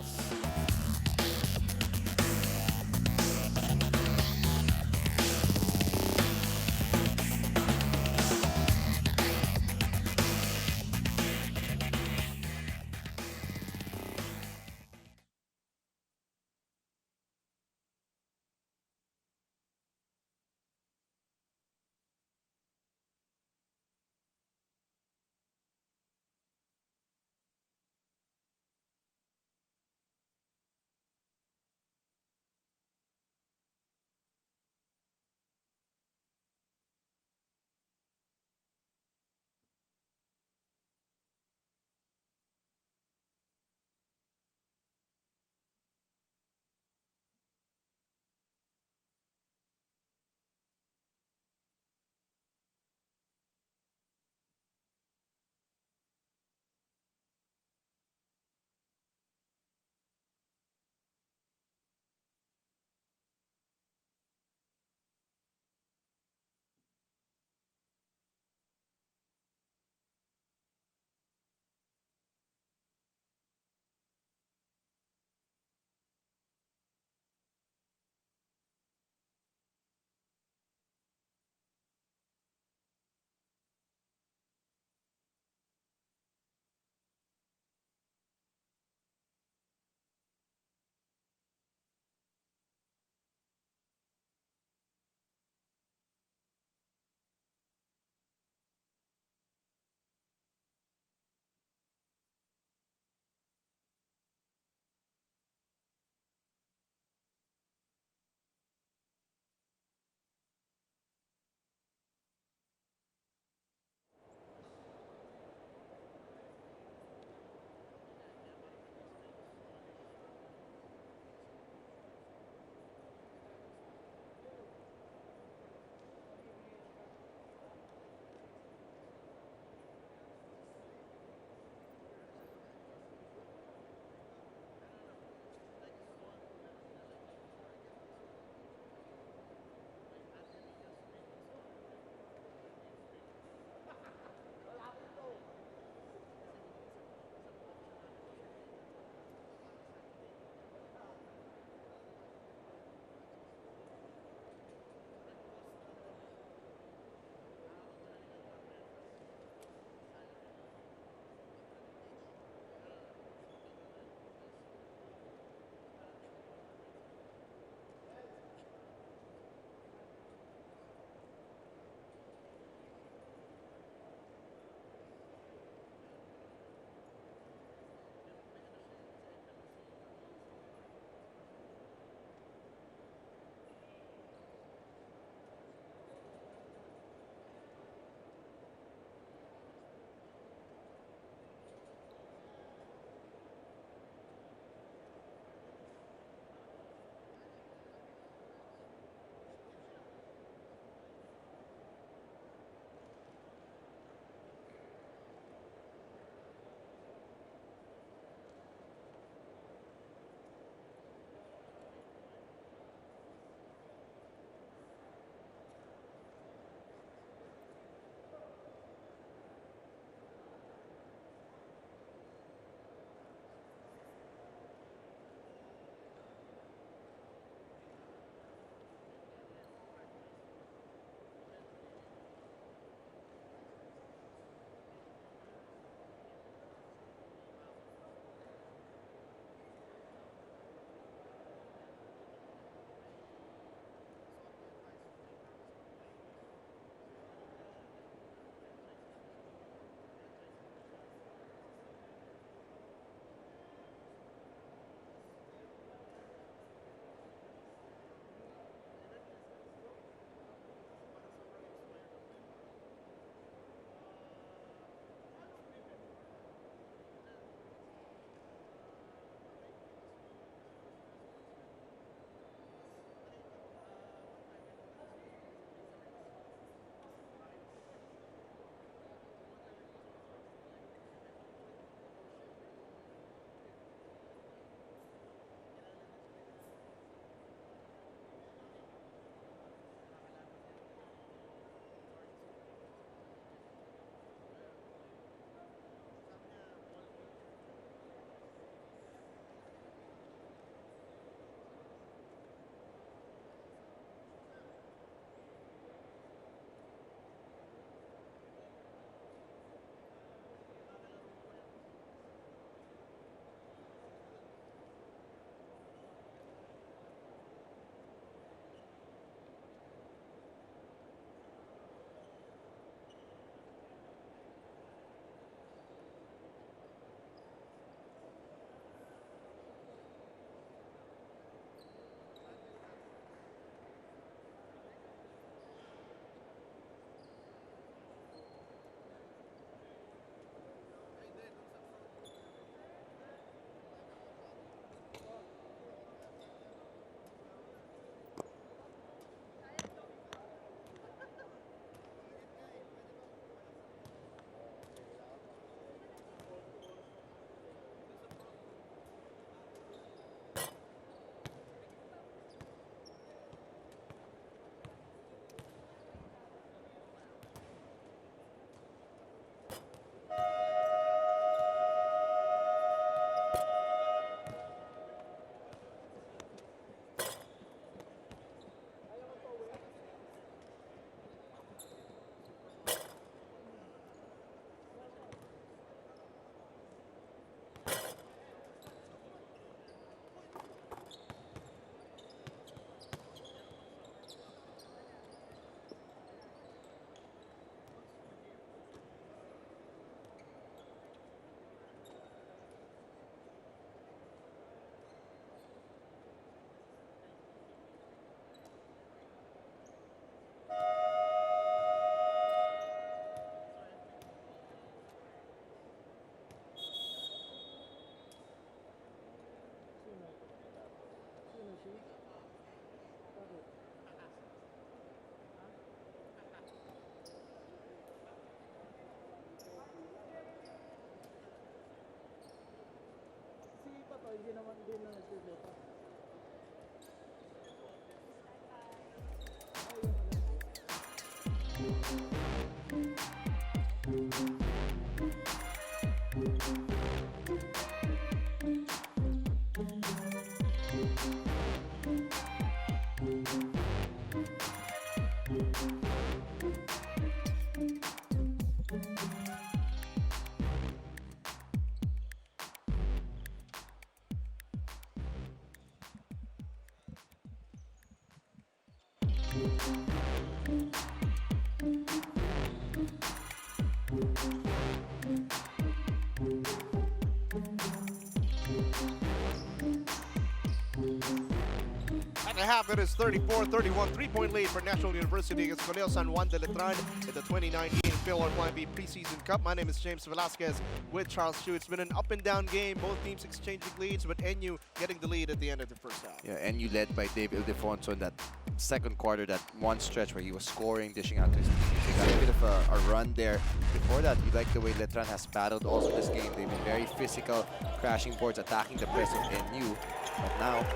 At the half, it is 34-31, 3-point lead for National University against Colegio San Juan de Letran in the 2019 Filoil Flying V Preseason Cup. My name is James Velasquez with Charles Chu. It's been an up-and-down game, both teams exchanging leads, but NU getting the lead at the end of the first half. Yeah, NU led by Dave Ildefonso in that second quarter, that one stretch where he was scoring, dishing out to his teammates. They got a bit of a run there. Before that, you like the way Letran has battled also this game. They've been very physical, crashing boards, attacking the press of NU. But now,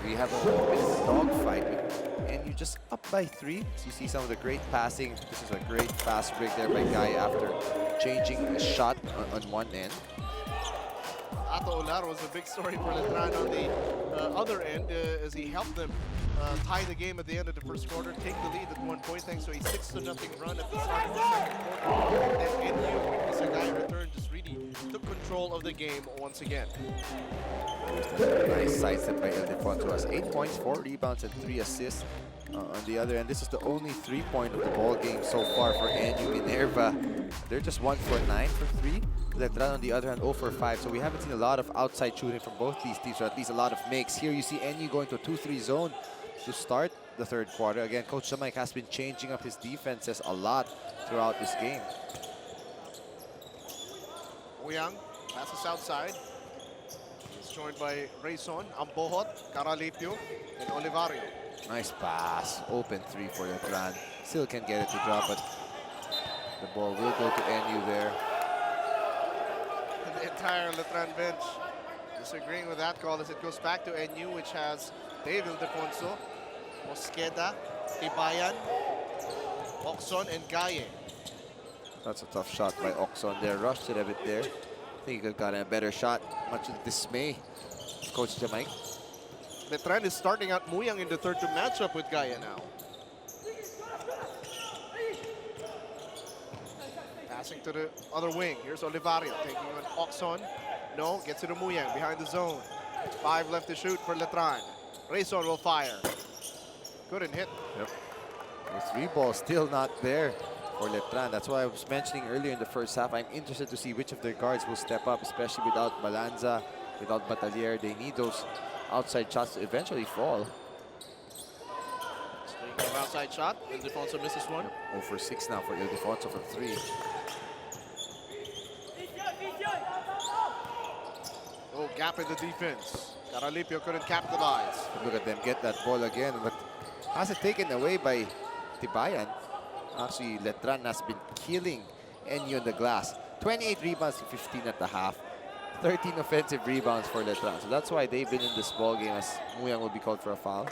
we have a bit of a dogfight, and you just up by 3. So you see some of the great passing. This is a great fast break there by Guy after changing a shot on one end. Ato Olar was a big story for Letran on the other end as he helped them tie the game at the end of the first quarter, take the lead at 1 point thanks to a 6-0 run at the start of the second quarter. And NU, as a guy returned, just really took control of the game once again. Nice sidestep by Ildefonso. Has 8 points, 4 rebounds, and 3 assists. On the other end, this is the only 3-point of the ball game so far for NU Minerva. They're just 1 for 9 for 3. Letran on the other hand 0 for 5. So we haven't seen a lot of outside shooting from both these teams, or at least a lot of makes. Here you see NU going to a 2-3 zone to start the third quarter. Again, Coach Jamaic has been changing up his defenses a lot throughout this game. Ouyang passes outside. He's joined by Rayson, Ambohot, Caralipio, and Olivario. Nice pass. Open 3 for Letran. Still can get it to drop, but the ball will go to NU there. And the entire Letran bench disagreeing with that call as it goes back to NU, which has Dave Ildefonso, Mosqueda, Tibayan, Oxon, and Gaye. That's a tough shot by Oxon there. Rushed it a bit there. I think he could have gotten a better shot. Much to the dismay of Coach Jamaic. Letran is starting out Muyang in the third to match up with Gaia now. Passing to the other wing. Here's Olivario taking on Oxon. No, gets it to Muyang behind the zone. 5 left to shoot for Letran. Rayson will fire. Couldn't hit. Yep. The 3 ball still not there for Letran. That's why I was mentioning earlier in the first half, I'm interested to see which of their guards will step up, especially without Balanza, without Batalier. They need those outside shots to eventually fall. Speaking of outside shot, Ildefonso misses one. 0 for 6 now for Ildefonso from 3. Oh, gap in the defense. Caralipio couldn't capitalize. Look at them get that ball again, but has it taken away by Tibayan. Actually, Letran has been killing NU on the glass. 28 rebounds to 15 at the half. 13 offensive rebounds for Letran. So that's why they've been in this ball game, as Muyang will be called for a foul.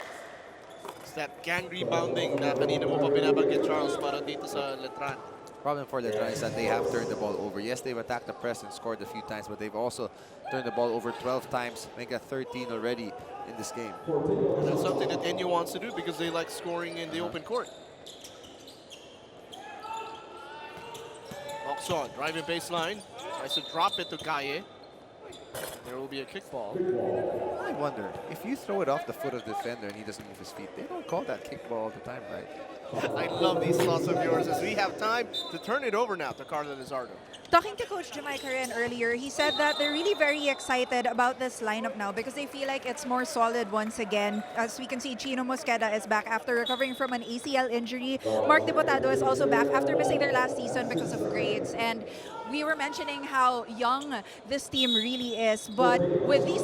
It's that gang rebounding na kanina mo pa binabanggit, Charles, para dito sa Letran. Problem for Letran is that they have turned the ball over. Yes, they've attacked the press and scored a few times, but they've also turned the ball over 12 times, make it 13 already in this game. That's something that NU wants to do because they like scoring in the open court. Oxon driving baseline, tries to drop it to Gaye. There will be a kickball. I wonder, if you throw it off the foot of the defender and he doesn't move his feet, they don't call that kickball all the time, right? I love these thoughts of yours as we have time to turn it over now to Carla Lizardo. Talking to Coach Jamaica earlier, he said that they're really very excited about this lineup now because they feel like it's more solid once again. As we can see, Chino Mosqueda is back after recovering from an ACL injury. Mark Diputado is also back after missing their last season because of grades. And we were mentioning how young this team really is, but with these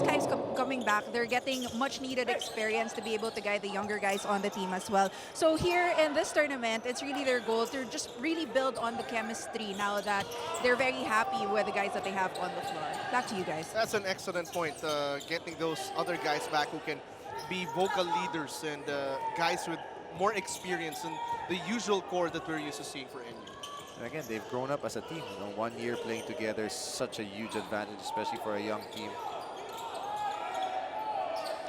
coming back. They're getting much needed experience to be able to guide the younger guys on the team as well. So here in this tournament, it's really their goal to just really build on the chemistry now that they're very happy with the guys that they have on the floor. Back to you guys. That's an excellent point. Getting those other guys back who can be vocal leaders and guys with more experience than the usual core that we're used to seeing for NU. And again, they've grown up as a team. 1 year playing together is such a huge advantage, especially for a young team.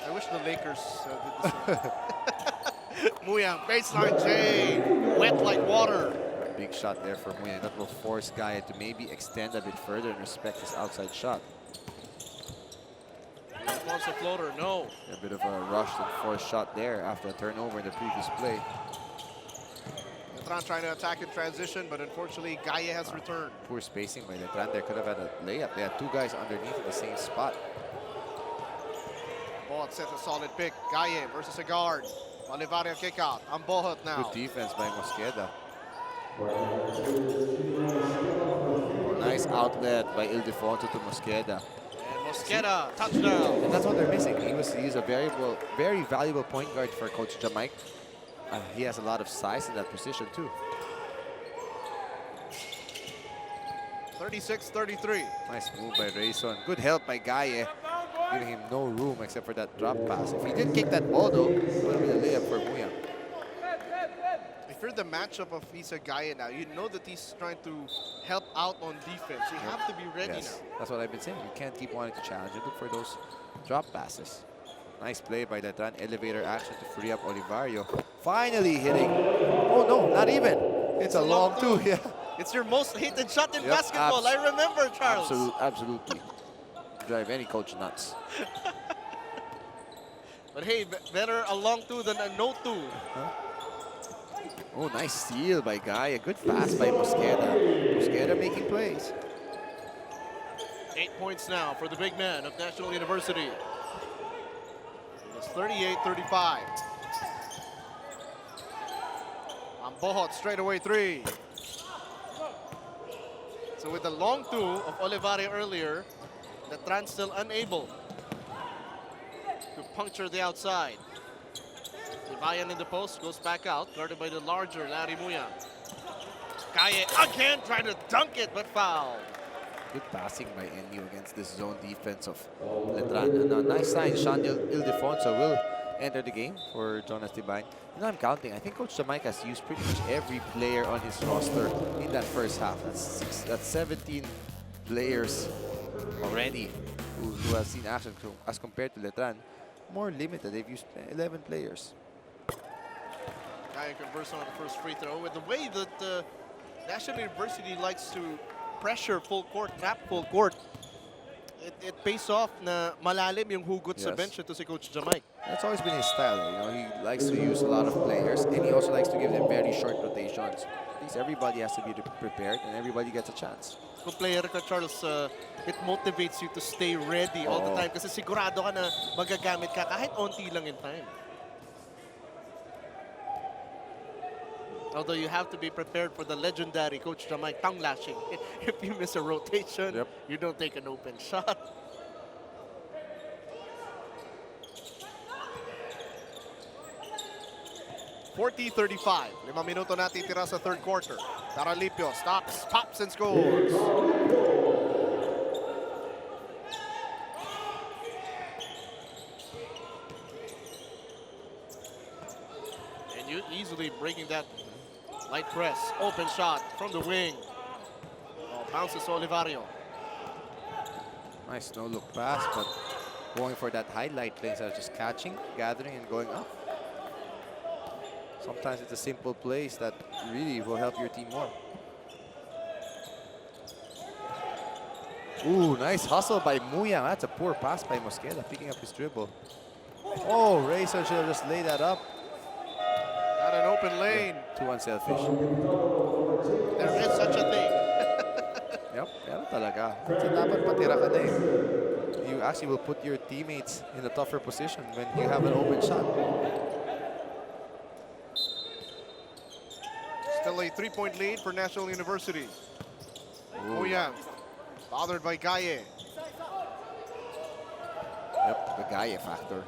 I wish the Lakers did the same. Muyang, baseline J, wet like water. Big shot there for Muyang. That will force Gaia to maybe extend a bit further and respect his outside shot. Wants a floater, no. A bit of a rushed and forced shot there after a turnover in the previous play. Letran trying to attack in transition, but unfortunately Gaia has returned. Poor spacing by Letran there. Could have had a layup. They had two guys underneath in the same spot. Bohot sets a solid pick. Gaia versus a guard. Olivaria kick out. I'm Bohot now. Good defense by Mosqueda. Nice outlet by Ildefonso to Mosqueda. And Mosqueda, touchdown. And that's what they're missing. He's a very valuable point guard for Coach Jamaic. He has a lot of size in that position too. 36-33. Nice move by Rayson. Good help by Gaia, giving him no room except for that drop pass. If he didn't kick that ball though, it would have been a layup for Muyang. If you're the matchup of Isa Gaia now, you know that he's trying to help out on defense. You have to be ready Yes, now. that's what I've been saying. You can't keep wanting to challenge and look for those drop passes. Nice play by Letran. Elevator action to free up Olivario. Finally hitting. Oh no, not even. It's a long two. Yeah. It's your most hated shot in Yep, basketball. I remember, Charles. Absolutely. Drive any coach nuts. But hey, better a long two than a no two. Oh, nice steal by Gaia. Good pass by Mosqueda. Mosqueda making plays. 8 points now for the big man of National University. It's 38-35. Bohot straightaway three. So with the long two of Olivaria earlier, Letran still unable to puncture the outside. Ibayan in the post, goes back out, guarded by the larger Larry Muyang. Gaia again trying to dunk it, but foul. Good passing by NU against this zone defense of Letran. And a nice sign, Sean Ildefonso will enter the game for Jonas Tibay. And I'm counting. I think Coach Jamaica has used pretty much every player on his roster in that first half. That's 17 players already who have seen action as compared to Letran. More limited. They've used 11 players. Gaia converts on the first free throw. With the way that National University likes to pressure full court, trap full court, it pays off na malalim yung hugot sa Yes. bench to si Coach Jamaica. That's always been his style. You know, he likes to use a lot of players, and he also likes to give them very short rotations. At least everybody has to be prepared, and everybody gets a chance. Kung player ka, Charles, it motivates you to stay ready all the time kasi sigurado ka na magagamit ka kahit onti lang in time. Although you have to be prepared for the legendary Coach Jamaica tongue lashing. If you miss a rotation, Yep. you don't take an open shot. .40-35. 5 minuto na titira sa third quarter. Taralipio stops, pops, and scores. And you easily breaking that light press. Open shot from the wing. Oh, bounces Olivario. Nice no-look pass, but going for that highlight play instead of just catching, gathering, and going up. Sometimes it's the simple plays that really will help your team more. Ooh, nice hustle by Muyang. That's a poor pass by Mosqueda, picking up his dribble. Oh, Razor should have just laid that up. Got an open lane. Too unselfish. There is such a thing. Yep, meron talaga. Kasi dapat patira ka na eh. You actually will put your teammates in a tougher position when you have an open shot. Still a 3-point lead for National University. Ooh. Muyang, bothered by Gaia. Yep, the Gaia factor.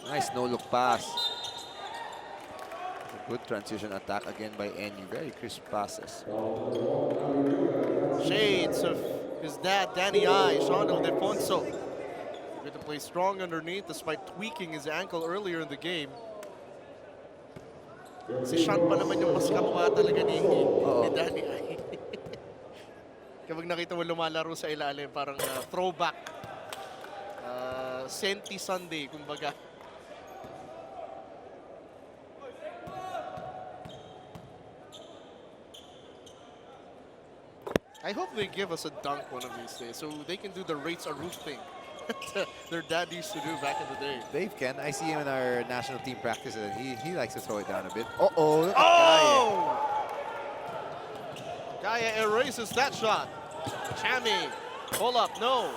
Nice no-look pass. A good transition attack again by NU. Very crisp passes. Shades of his dad, Danny I, Sean Ildefonso. Good to play strong underneath despite tweaking his ankle earlier in the game. Si Sean pa naman yung mas kamukha talaga ni Danny I. Kapag nakita mo lumalaro sa ilalim, parang throwback. Senti Sunday, kumbaga. I hope they give us a dunk one of these days so they can do the rates a roof thing their dad used to do back in the day. Dave can. I see him in our national team practices and he likes to throw it down a bit. Uh-oh, look at Oh! Gaia erases that shot. Chami, pull up, no.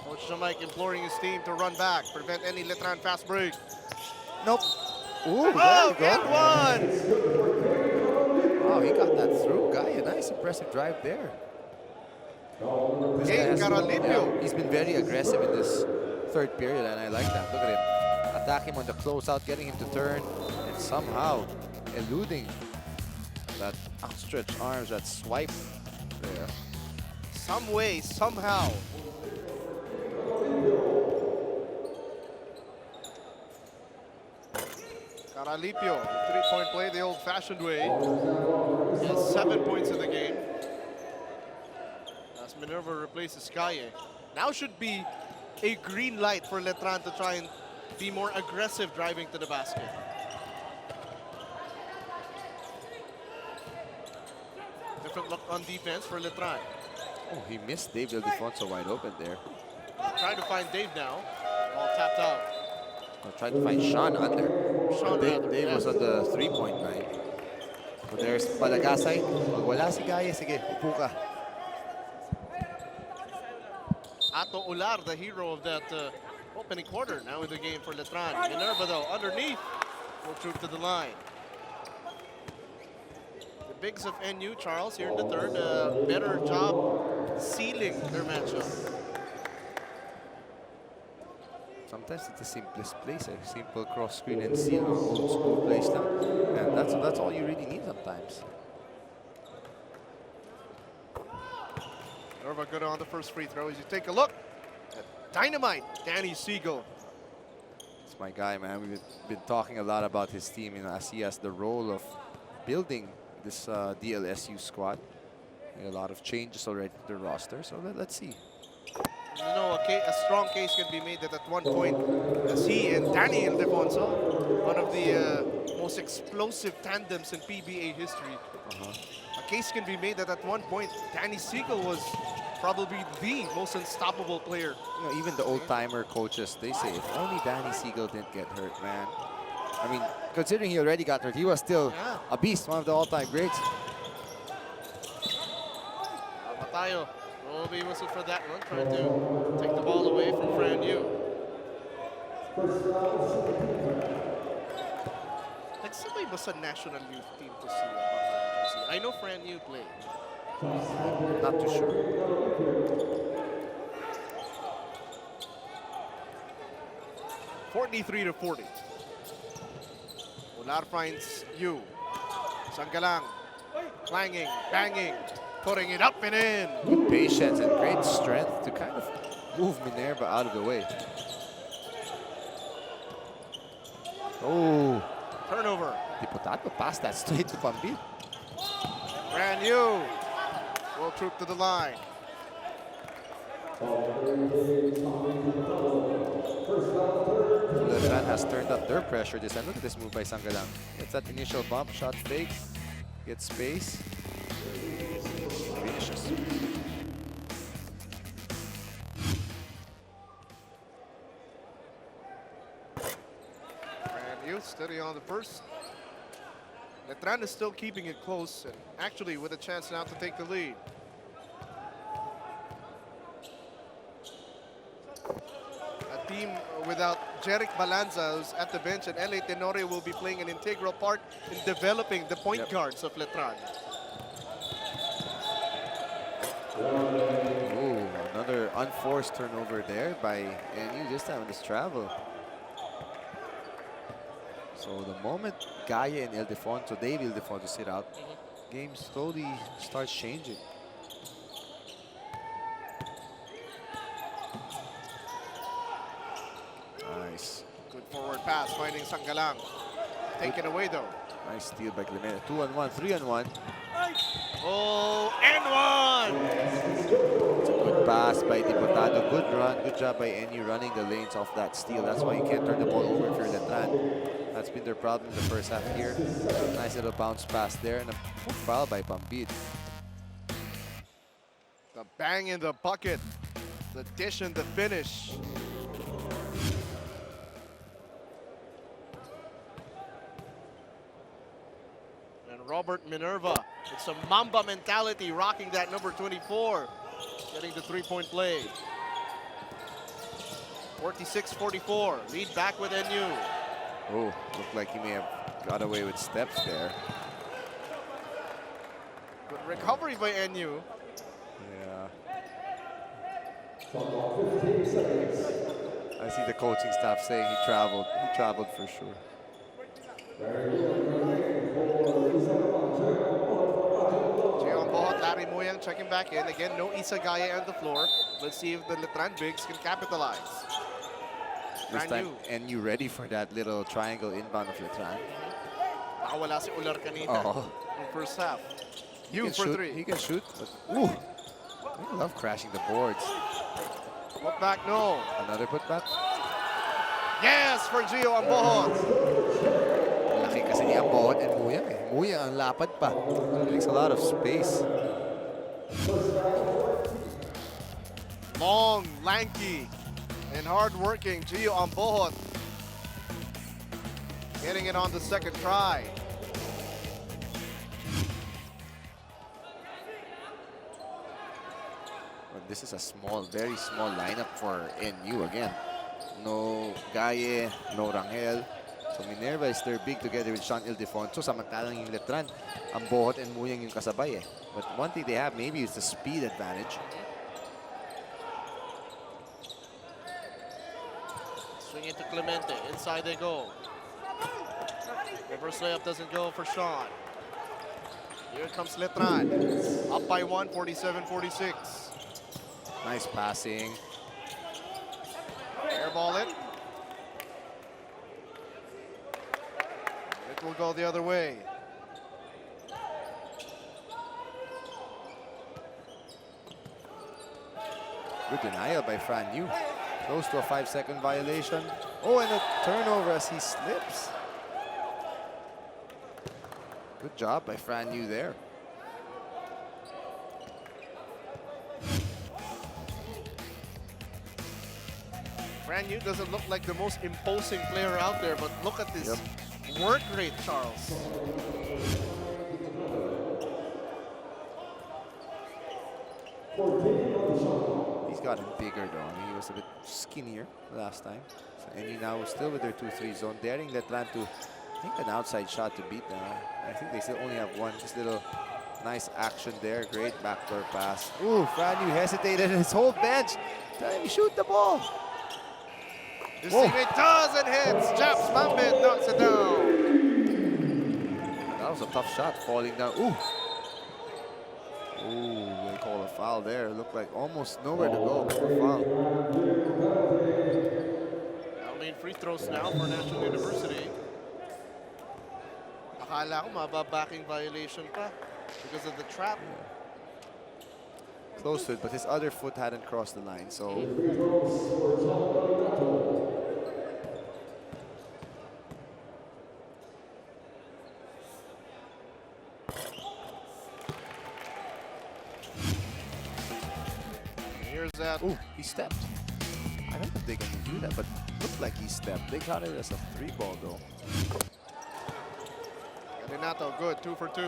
Coach Jamaic imploring his team to run back, prevent any Letran fast break. Nope. Ooh, Oh, there and you one! go. Wow, he got that through. Gaia, nice impressive drive there. This guy has- Caralipio. he's been very aggressive in this third period, and I like that. Look at him. Attack him on the closeout, getting him to turn, and somehow eluding that outstretched arms, that swipe there. Some way, somehow. Caralipio, three-point play the old-fashioned way. He has 7 points in the game. As Minerva replaces Kaye. Now should be a green light for Letran to try and be more aggressive driving to the basket. Different look on defense for Letran. Oh, he missed Dave Ildefonso wide open there. Trying to find Dave now. All tapped out. I'll try to find Sean under. Sean rather, Dave yes. was on the three-point line. So there's Palagasay. Pag wala si Gaia, sige, upo ka. Ato Ular, the hero of that opening quarter, now in the game for Letran. Minerva, though, underneath, will troop to the line. The bigs of NU, Charles, here in the third, better job sealing their matchup. Sometimes it's the simplest plays, a simple cross screen and seal or old school plays now. And that's all you really need sometimes. Minerva good on the first free throw. As you take a look at Dynamite, Danny Siegel. It's my guy, man. We've been talking a lot about his team, as he has the role of building this DLSU squad. Made a lot of changes already to the roster, so let's see. You know, a strong case can be made that at one point, as he and Danny Ildefonso, one of the most explosive tandems in PBA history, a case can be made that at one point, Danny Siegel was probably the most unstoppable player. You know, even the old-timer coaches, they say, if only Danny Siegel didn't get hurt, man. I mean, considering he already got hurt, he was still a beast, one of the all-time greats. Matayo will be whistled for that one, trying to take the ball away from Fran Yu. Nagsabay ba sa national youth team to see Matayo? I know Fran Yu played. Not too sure. (43-40). Ular finds Yu. Sanggalang, clanging, banging, putting it up and in. Good patience and great strength to kind of move Minerva out of the way. Oh, Turnover. Diputado passed that straight to Pambil. Brand new. Will troop to the line. Letran has turned up their pressure this time. Look at this move by Sanggalang. It's that initial bump, shot fake, gets space, finishes. Brand new, steady on the first. Letran is still keeping it close and actually with a chance now to take the lead. A team without Jeric Balanza, who's at the bench, and L.A. Tenorio will be playing an integral part in developing the point guards of Letran. Oh, another unforced turnover there by NU, this time on this travel. So the moment Gaia and Ildefonso, Dave Ildefonso sit out, game slowly starts changing. Nice. Good forward pass, finding Sanggalang. Taken away though. Nice steal by Clemente. 2-on-1, 3-on-1. Oh, and one! Good pass by Diputado. Good run. Good job by NU running the lanes off that steal. That's why you can't turn the ball over if you're Letran. That's been their problem in the first half here. Nice little bounce pass there and a foul by Pambid. The bang in the bucket. The dish and the finish. And Robert Minerva, it's a Mamba mentality rocking that number 24. Getting the three-point play. 46-44, lead back with NU. Oh, looked like he may have got away with steps there. Good recovery by NU. Yeah. I see the coaching staff saying he traveled. He traveled for sure. Gion Bohot, Larry Moyang checking back in. Again, no Isagaya on the floor. Let's see if the Letran Bigs can capitalize. This Brand time, NU ready for that little triangle inbound of Letran. Nakawala si Ular kanina Oh, in first half. he You can for shoot. three. He can shoot. But, ooh, I love crashing the boards. Put back, no. Another putback. Yes, for Gio Ambohot. Laki kasi ni Ambohot and Muyang eh. Muyang ang lapad pa. Makes a lot of space. Long, lanky, and hard-working Gio Ambohot. Getting it on the second try. But this is a small, very small lineup for NU again. No Gaye, no Rangel. So Minerva is their big together with Sean Ildefonso. Samantalang yung Letran, Ambohot and Muyang yung kasabay eh. But one thing they have maybe is the speed advantage. Swing it to Clemente. Inside they go. Reverse layup doesn't go for Sean. Here comes Letran. Up by one, 47-46. Nice passing. Air ball in. It will go the other way. Good denial by Fran Yu. Close to a 5-second violation. Oh, and a turnover as he slips. Good job by Fran Yu there. Fran Yu doesn't look like the most imposing player out there, but look at this work rate, Charles. He's gotten bigger though. I mean, he was a bit skinnier last time. So, and he now is still with their 2-3 zone, daring Letran to, I think, an outside shot to beat them. I think they still only have one. Just little nice action there. Great backdoor pass. Ooh, Fran Yu hesitated. His whole bench trying to shoot the ball. This team, it does and hits. Japs Mambit knocks it down. That was a tough shot, falling down. Ooh. Ooh, they call a foul there. Looked like almost nowhere to go before foul. Now main free throws now for National University. Akala ko mababacking violation pa because of the trap. Close to it, but his other foot hadn't crossed the line, so. Here's that. Ooh, he stepped. I don't know if they can do that, but looked like he stepped. They counted it as a 3-ball though. Renato, good, 2 for 2.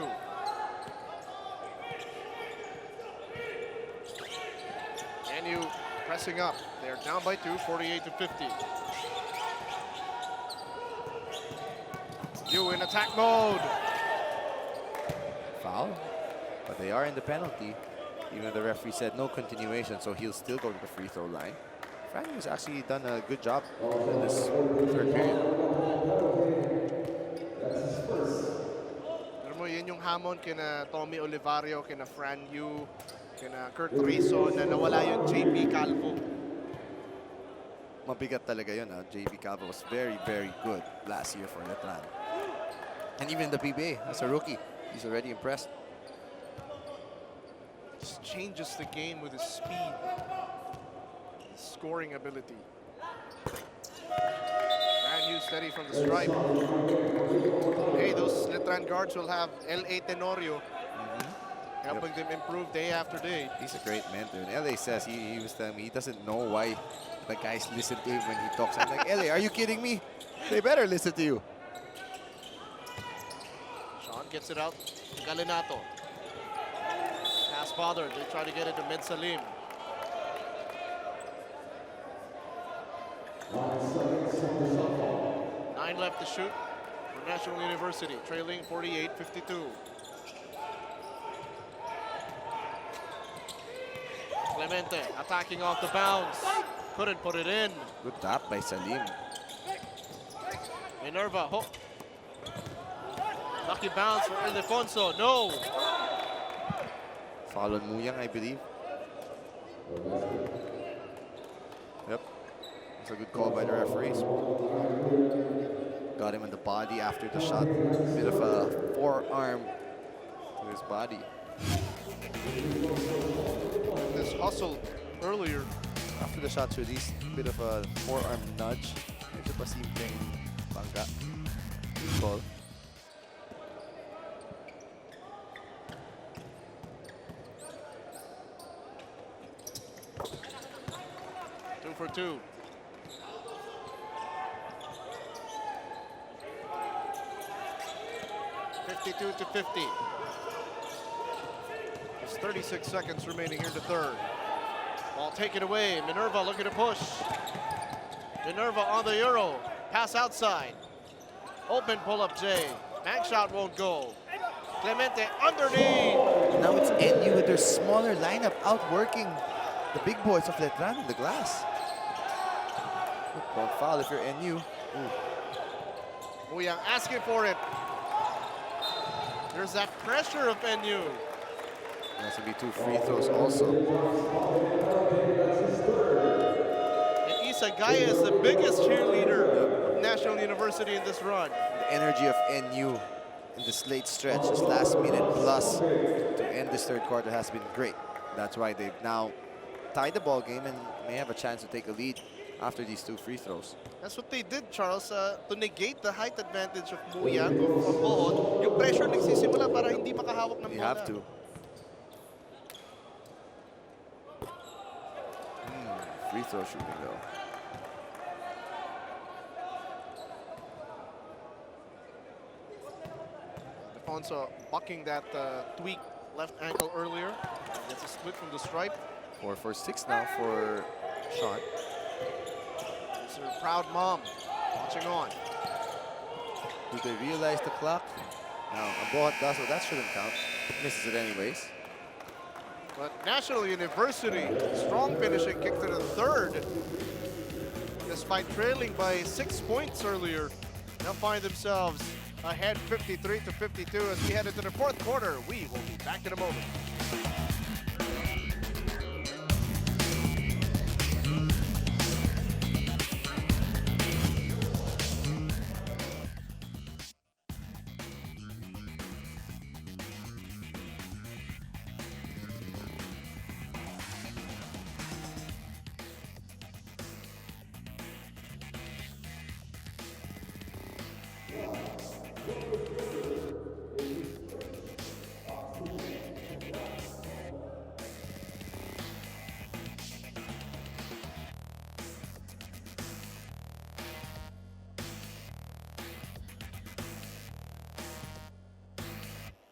NU pressing up. They're down by 2, 48-50. You in attack mode. Foul, but they are in the penalty. Even the referee said no continuation, so he'll still go to the free throw line. Franny has actually done a good job in this third period. Alam mo, yun yung hamon kina Tommy Olivario, kina Fran Yu, kina Kurt Rizzo na nawala yung JP Calvo. Mabigat talaga yun. JB Calvo was very, very good last year for Letran. And even in the PBA, as a rookie, he's already impressed. Just changes the game with his speed, his scoring ability. Brand new steady from the stripe. Hey, those Letran guards will have L.A. Tenorio helping them improve day after day. He's a great mentor. And LA says he was telling me he doesn't know why the guys listen to him when he talks. I'm like, LA, are you kidding me? They better listen to you. Sean gets it out to Galinato. Pass bothered. They try to get it to Med Salim. Nine left to shoot for National University, trailing 48-52. Clemente attacking off the bounce. Couldn't put it in. Good tap by Salim. Minerva, lucky bounce for Ildefonso. No. Foul on Muyang, I believe. Yep. It's a good call by the referees. Got him in the body after the shot. Bit of a forearm to his body. This hustle earlier. After the shot's released, bit of a forearm nudge. Medyo pa simpleng bangga. Good call. Two for two. (52-50). There's 36 seconds remaining here in the third. Ball taken away. Minerva looking to push. Minerva on the Euro. Pass outside. Open pull-up J. Bank shot won't go. Clemente underneath. Now it's NU with their smaller lineup outworking the big boys of Letran in the glass. Don't foul if you're NU. Muyang asking for it. There's that pressure of NU. That's gonna be two free throws also. And Isa Gaya is the biggest cheerleader of National University in this run. The energy of NU in this late stretch, this last minute plus to end this third quarter has been great. That's why they've now tied the ball game and may have a chance to take a lead after these two free throws. That's what they did, Charles, to negate the height advantage of Muyang of Bohol. Yung pressure nagsisimula para hindi makahawak ng bola. You have to. Free throw shooting though. Alfonso bucking that tweak left ankle earlier. Gets a split from the stripe. 4 for 6 now for Sean. It's her proud mom watching on. Do they realize the clock? Now, Abohat does, so that shouldn't count. Misses it anyways. But National University, strong finishing kick to the third. Despite trailing by 6 points earlier, now find themselves ahead 53-52 as we head into the fourth quarter. We will be back in a moment.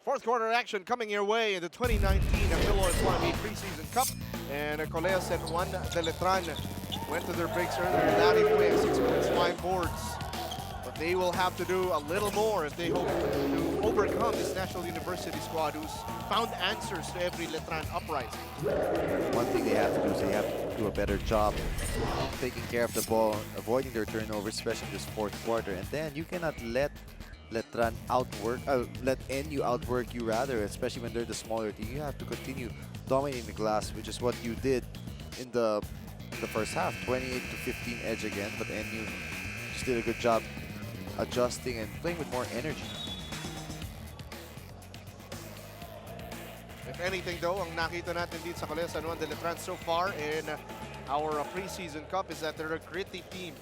Fourth quarter action coming your way in the 2019 Filoil Preseason Cup. And Colea San Juan de Letran went to their breaks earlier. Larry Fue, 6 points, 5 boards. But they will have to do a little more if they hope to overcome this National University squad who's found answers to every Letran uprising. One thing they have to do is they have to do a better job taking care of the ball, avoiding their turnovers, especially in this fourth quarter. And then you cannot let Letran let NU outwork you rather, especially when they're the smaller team. You have to continue dominating the glass, which is what you did in the first half. 28-15 edge again, but NU just did a good job adjusting and playing with more energy. If anything though, ang nakita natin dito sa Colegio San Juan de Letran so far in our preseason cup is that they're a gritty team.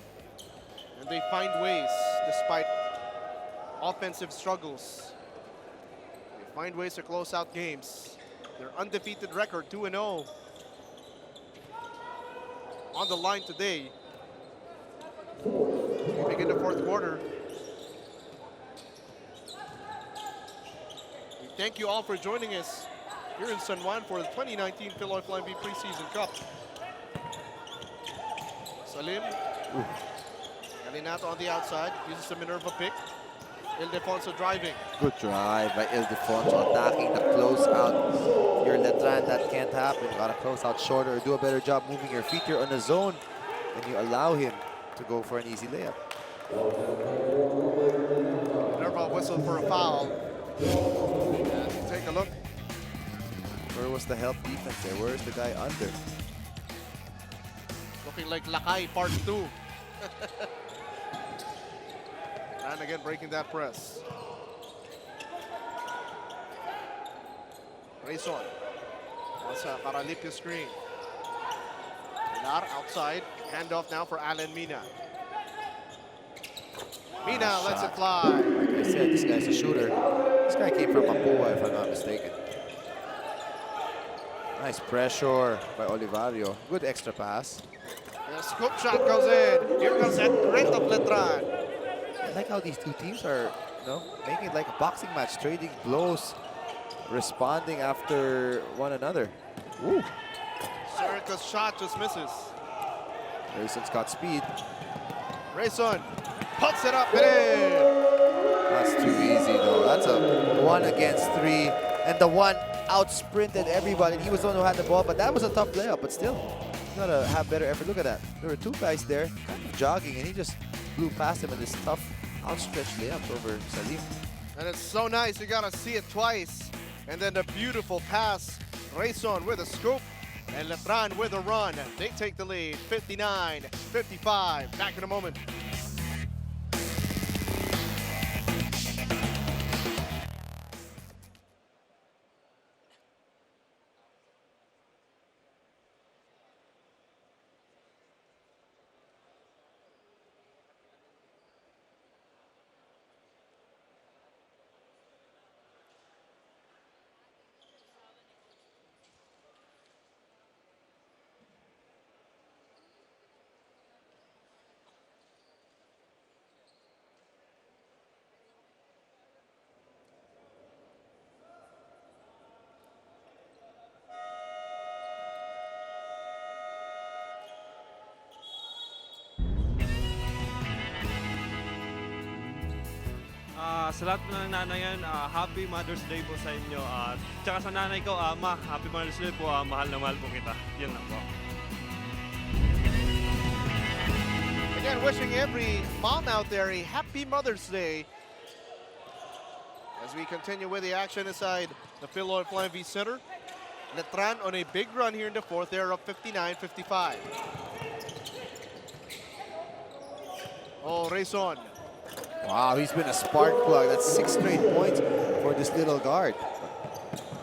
And they find ways, despite offensive struggles. They find ways to close out games. Their undefeated record, 2-0. On the line today. We begin the fourth quarter. We thank you all for joining us here in San Juan for the 2019 Filoil Flying V Preseason Cup. Salim. Galinato on the outside, uses the Minerva pick. Ildefonso driving. Good drive by Ildefonso, attacking the closeout. Your Letran, that can't happen. You gotta close out shorter, do a better job moving your feet. You're on the zone, and you allow him to go for an easy layup. Minerva whistled for a foul. And take a look. Where was the help defense there? Where's the guy under? Looking like Lakay part 2. And again breaking that press. Rayson. That's a Paralipio screen. Pilar outside. Handoff now for Alan Mina. Mina lets it fly. Like I said, this guy's a shooter. This guy came from Mapua, if I'm not mistaken. Nice pressure by Olivario. Good extra pass. The scoop shot goes in. Here comes that grit of Letran. I like how these two teams are, making it like a boxing match, trading blows, responding after one another. Woo! Serica's shot just misses. Rayson's got speed. Rayson puts it up and in. That's too easy though. That's a 1 against 3, and the one out-sprinted everybody. He was the one who had the ball, but that was a tough layup, but still, you gotta have better effort. Look at that. There were two guys there kind of jogging, and he just blew past him in this tough outstretched layup over Salim. And it's so nice, you gotta see it twice. And then the beautiful pass. Rayson with a scoop, and Letran with a run. They take the lead, 59-55. Back in a moment. Sa lahat po ng nanayan, Happy Mother's Day po sa inyo. Tsaka sa nanay ko, Ma, Happy Mother's Day po. Mahal na mahal po kita. Yan lang po. Again, wishing every mom out there a happy Mother's Day. As we continue with the action inside the Filoil Flying V Center. Letran on a big run here in the fourth. They're up 59-55. Oh, Rayson. Wow, he's been a spark plug. That's 6 straight points for this little guard.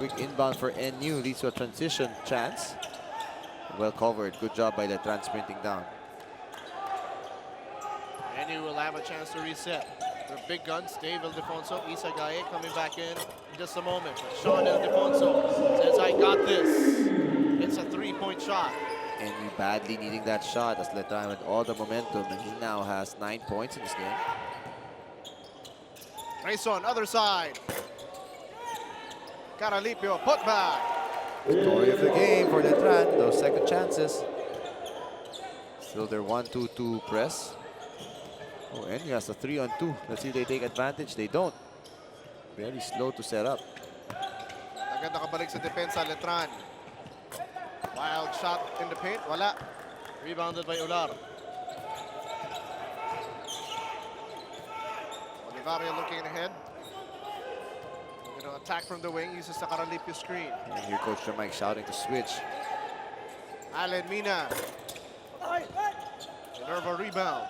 Quick inbound for NU leads to a transition chance. Well covered. Good job by Letran sprinting down. NU will have a chance to reset. Their big guns, Dave Ildefonso, Isagaye coming back in just a moment. Sean Ildefonso says, I got this. It's a three-point shot. NU badly needing that shot as Letran with all the momentum, and he now has 9 points in this game. Rayson, other side. Caralipio, put back. Story of the game for Letran, those second chances. Still their 1-2-2 press. Oh, NU has a 3-on-2. Let's see if they take advantage. They don't. Very slow to set up. Agad nakabalik sa depensa, Letran. Wild shot in the paint, wala. Rebounded by Ular. Olivaria looking ahead. Looking to attack from the wing, uses the Caralipio screen. And here Coach Mike shouting to switch. Allen Mina. Minerva rebound.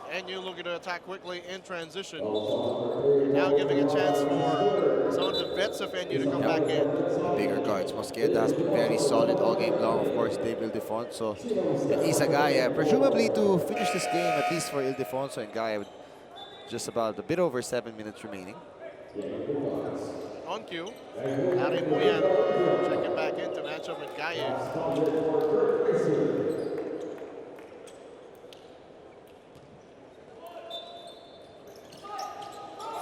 And you looking to attack quickly in transition. Now giving a chance for some of the vets of NU to come back in. The bigger guards. Mosqueda has been very solid all game long. Of course, Dave Ildefonso and Isagaya. Presumably to finish this game, at least for Ildefonso and Gaya, with just about a bit over 7 minutes remaining. On cue, Larry Muyan checking back in to match up with Gaye.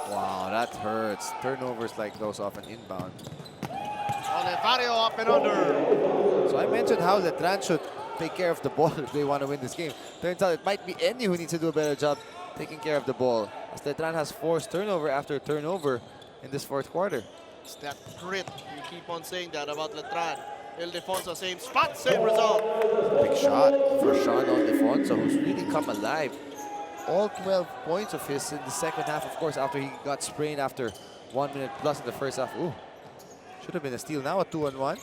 Wow, that hurts. Turnovers like those off an inbound. Olivario up and under. So I mentioned how Letran should take care of the ball if they want to win this game. Turns out it might be NU who needs to do a better job taking care of the ball, as Letran has forced turnover after turnover in this fourth quarter. It's that grit. You keep on saying that about Letran. Ildefonso, same spot, same result. Big shot for Sean Ildefonso, who's really come alive. All 12 points of his in the second half, of course, after he got sprained after 1 minute plus in the first half. Ooh, should have been a steal. Now a 2-on-1.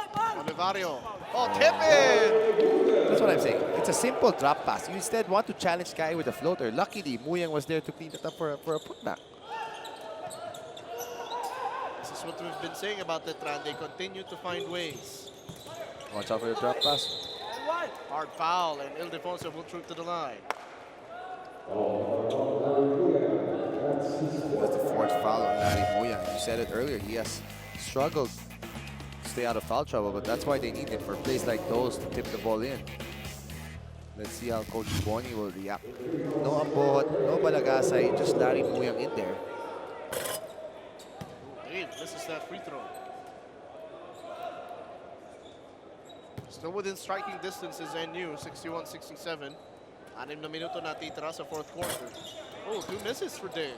Olivario. Oh, tip in! That's what I'm saying. It's a simple drop pass. You instead want to challenge Kai with a floater. Luckily, Muyang was there to clean it up for a putback. This is what we've been saying about Letran. They continue to find ways. Watch out for the drop pass. Hard foul, and Ildefonso will troop to the line. That's the fourth foul on Larry Muyang. You said it earlier. He has struggled to stay out of foul trouble, but that's why they need him for plays like those to tip the ball in. Let's see how Coach Bonnie will react. No Ambot, no Balagasay, just Larry Muyang in there. Hey, misses that free throw. Still within striking distance is NU, 61-67. 6 na minuto natitira sa fourth quarter. Oh, 2 misses for Dave.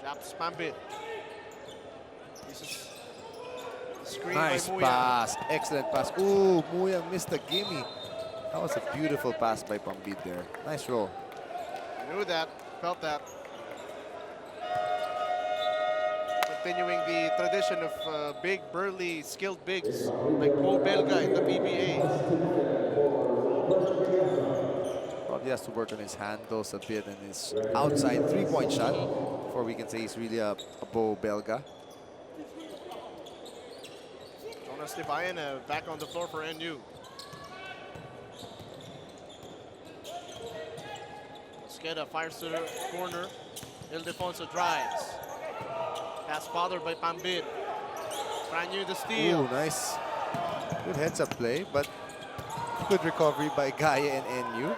Japs Pambit. This is the screen Nice by Muyang. pass, excellent pass. Ooh, Muyang missed the gimme. That was a beautiful pass by Pambid there. Nice roll. Knew that, felt that. Continuing the tradition of big, burly, skilled bigs like Bo Belga in the PBA. Probably has to work on his handles a bit and his outside three-point shot before we can say he's really a Bo Belga. Jonas Libayan back on the floor for NU. Mosqueda fires to the corner. Ildefonso drives. Pass bothered by Pambid. Franyu the steal. Ooh, nice. Good heads-up play, but good recovery by Gaya and NU.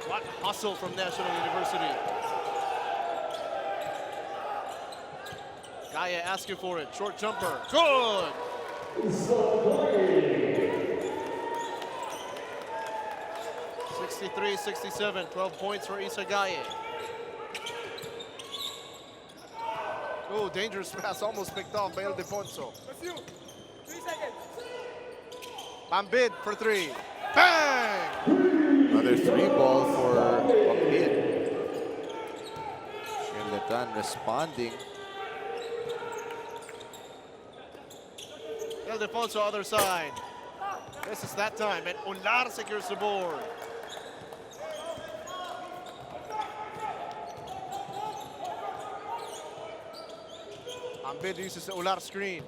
What hustle from National University. Gaya asking for it. Short jumper. Good! 63-67. 12 points for Isagaye. Oh, dangerous pass. Almost picked off by Ildefonso. 3 seconds. Pambid for 3. Bang! Another 3-ball for Pambid. Letran responding. Ildefonso other side. This is that time, and Ular secures the board. Pambid uses the Ular screen.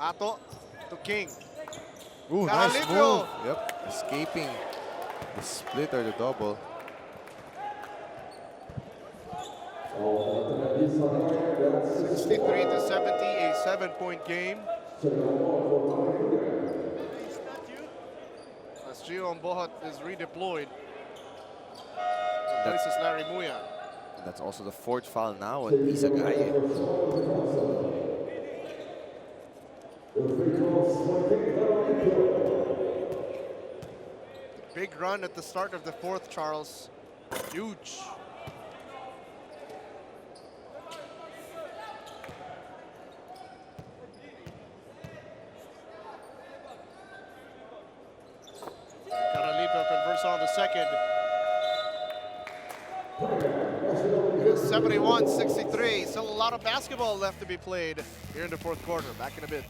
Ato to King. Ooh, nice Caralipio. move. Yep, escaping the split or the double. $63-70, a 7-point game. As Gio Ambohat is redeployed. replaces Larry Muya. That's also the fourth foul now on Isa Gaye. Big run at the start of the fourth, Charles. Huge. Caralipo converts on the second. It is 71-63. Still a lot of basketball left to be played here in the fourth quarter. Back in a bit.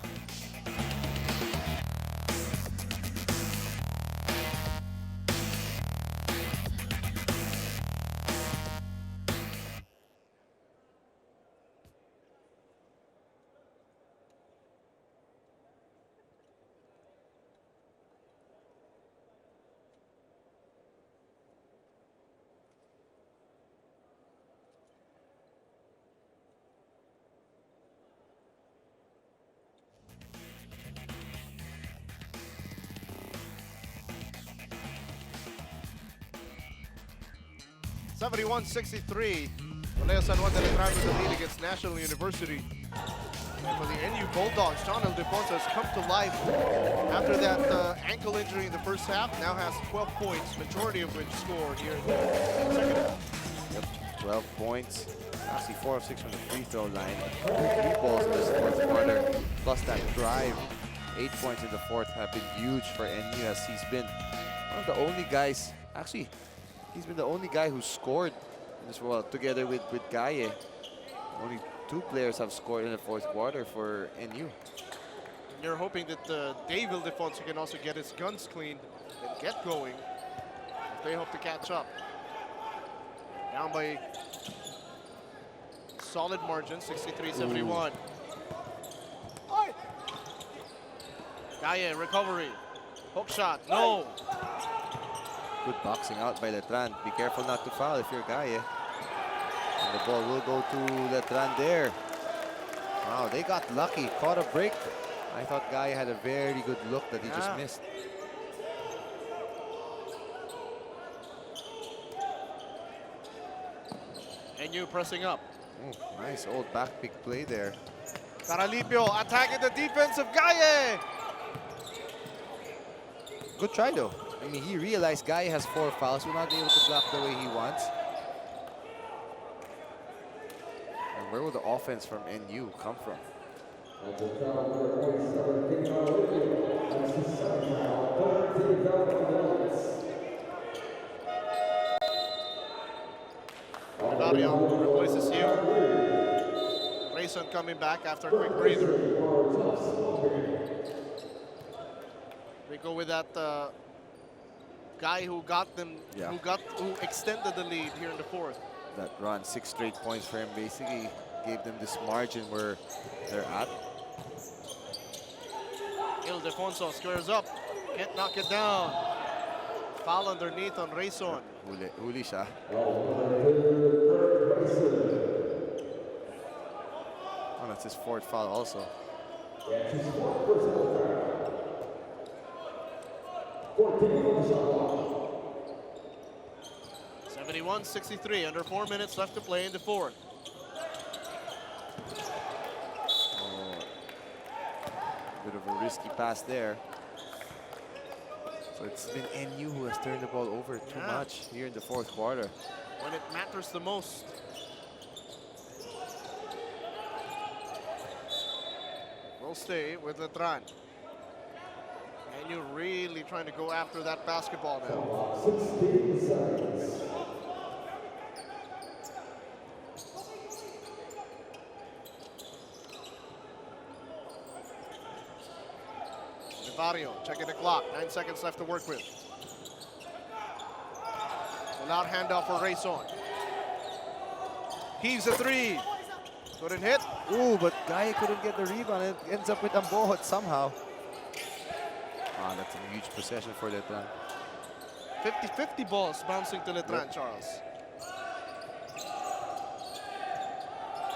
(71-63). Vallejo San Juan de Letran with the lead against National University. And for the NU Bulldogs, John Ildefonso has come to life after that ankle injury in the first half. Now has 12 points, majority of which scored here in the second half. Yep, 12 points. Actually 4 of 6 from the free throw line. 3 balls in this fourth quarter. Plus that drive. 8 points in the fourth have been huge for NU as he's been one of the only guys, actually, he's been the only guy who scored in this world together with Gaye. Only 2 players have scored in the fourth quarter for NU. You're hoping that Dave Ildefonso can also get his guns cleaned and get going. They hope to catch up. Down by solid margin, 63-71. Gaye, recovery. Hook shot, no. Good boxing out by Letran. Be careful not to foul if you're Gaye. And the ball will go to Letran there. Wow, they got lucky. Caught a break. I thought Gaye had a very good look that he just missed. NU pressing up. Oh, nice old back pick play there. Caralipio attacking the defense of Gaye. Good try though. I mean, he realized Gaye has 4 fouls. We're not able to block the way he wants. And where will the offense from NU come from? Dario replaces you. Grayson coming back after a quick breather. We go with that guy who got them, who extended the lead here in the fourth. That run, 6 straight points for him, basically gave them this margin where they're at. Ildefonso squares up, can't knock it down. Foul underneath on Rayson. Huli siya. Oh, that's his 4th foul also. 71-63, under 4 minutes left to play in the fourth. Bit of a risky pass there. So it's been NU who has turned the ball over too much here in the fourth quarter. When it matters the most. We'll stay with Letran. NU really trying to go after that basketball now. 16 seconds. Vario checking the clock. 9 seconds left to work with. Allowed handoff for Rayson. Heaves a 3. Couldn't hit. Ooh, but Gaye couldn't get the rebound. It ends up with Ambohot somehow. Ah, that's a huge possession for Letran. 50-50 balls bouncing to Letran, Charles.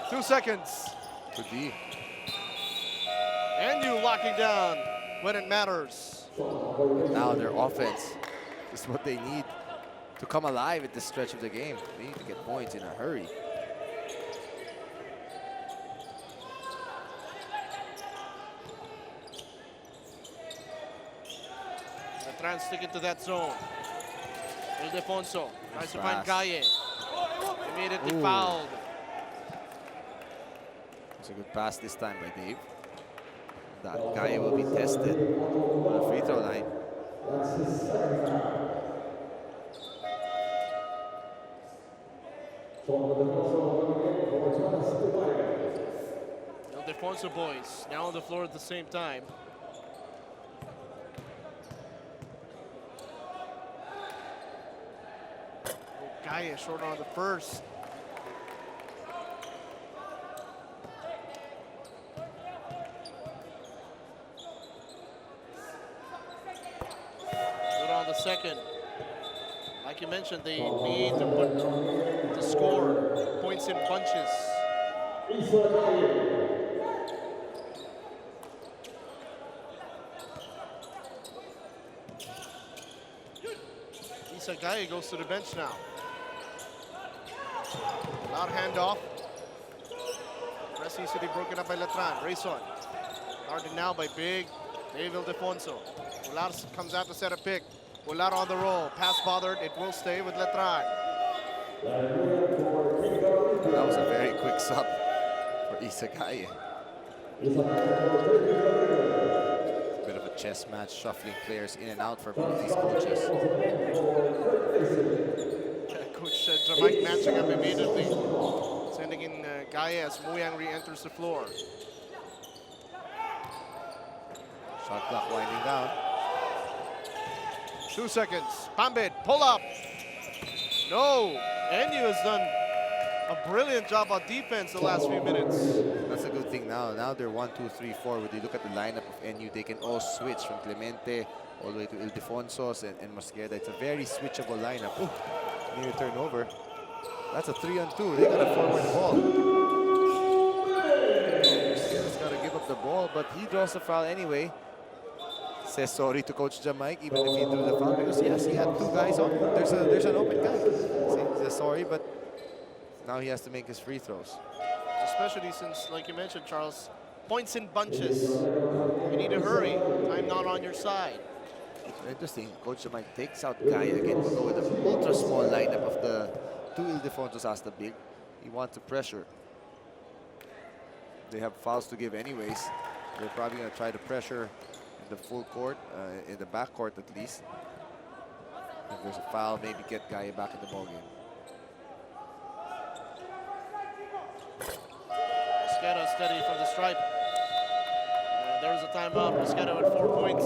2 seconds. Could be. And you locking down when it matters. Now their offense is what they need to come alive at this stretch of the game. They need to get points in a hurry. Letran stick into that zone. Ildefonso tries to find Fast. Gaye. Immediately Ooh. fouled. It's a good pass this time by Dave. That guy will be tested on the free throw line. Ildefonso boys now on the floor at the same time. Gaye short on the first. Good on the second. Like you mentioned, they need to score points in bunches. Gaye goes to the bench now. Loud handoff. Press needs to be broken up by Letran. Rayson. Guarded now by big Dave Ildefonso. Ular comes out to set a pick. Ular on the roll. Pass bothered. It will stay with Letran. That was a very quick sub for Isagaye. Bit of a chess match, shuffling players in and out for both these coaches. Coach Jamaic matching up immediately. Sending in Gaye as Muyang re-enters the floor. Shot clock winding down. 2 seconds. Pambit, pull up. No. NU has done a brilliant job on defense the last few minutes. That's a good thing now. Now they're 1, 2, 3, 4. When you look at the lineup of NU, they can all switch from Clemente all the way to Ildefonso and Mosqueda. It's a very switchable lineup. Ooh, near turnover. That's a 3-on-2. They got to forward the ball. Mosqueda's got to give up the ball, but he draws the foul anyway. Says sorry to Coach Jamaic, even if he drew the foul, because yes, he had 2 guys on. There's an open guy. He says sorry, but now he has to make his free throws. Especially since, like you mentioned, Charles, points in bunches. You need to hurry. Time not on your side. Interesting. Coach Jamaic takes out Guy again. We'll go with an ultra small lineup of the 2 Ildefonsos as the big. He wants to pressure. They have fouls to give anyways. They're probably going to try to pressure in the full court, in the back court at least. If there's a foul, maybe get Guy back in the ballgame. Mosqueda steady from the stripe. There's a timeout. Mosqueda with 4 points.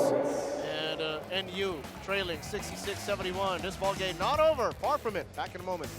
And NU trailing 66-71. This ball game not over. Far from it. Back in a moment.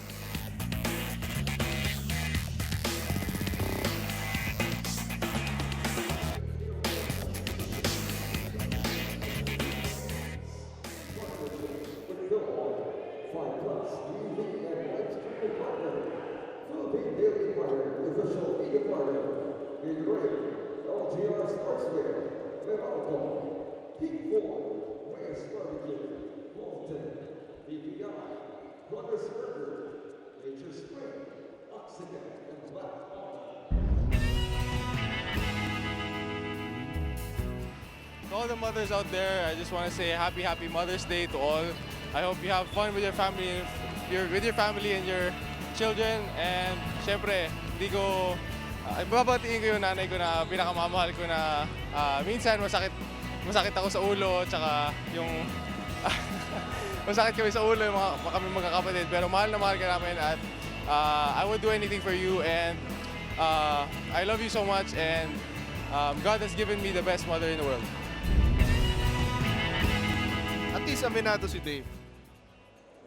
To all the mothers out there, I just want to say happy Mother's Day to all. I hope you have fun with your family, and your children. And syempre, hindi ko babatiin ko yung nanay ko na pinakamamahal ko na minsan masakit ako sa ulo, tsaka yung masakit kami sa ulo yung kami magkakapatid, pero mahal na mahal ka namin at I would do anything for you, and I love you so much, and God has given me the best mother in the world. At least aminado si Dave.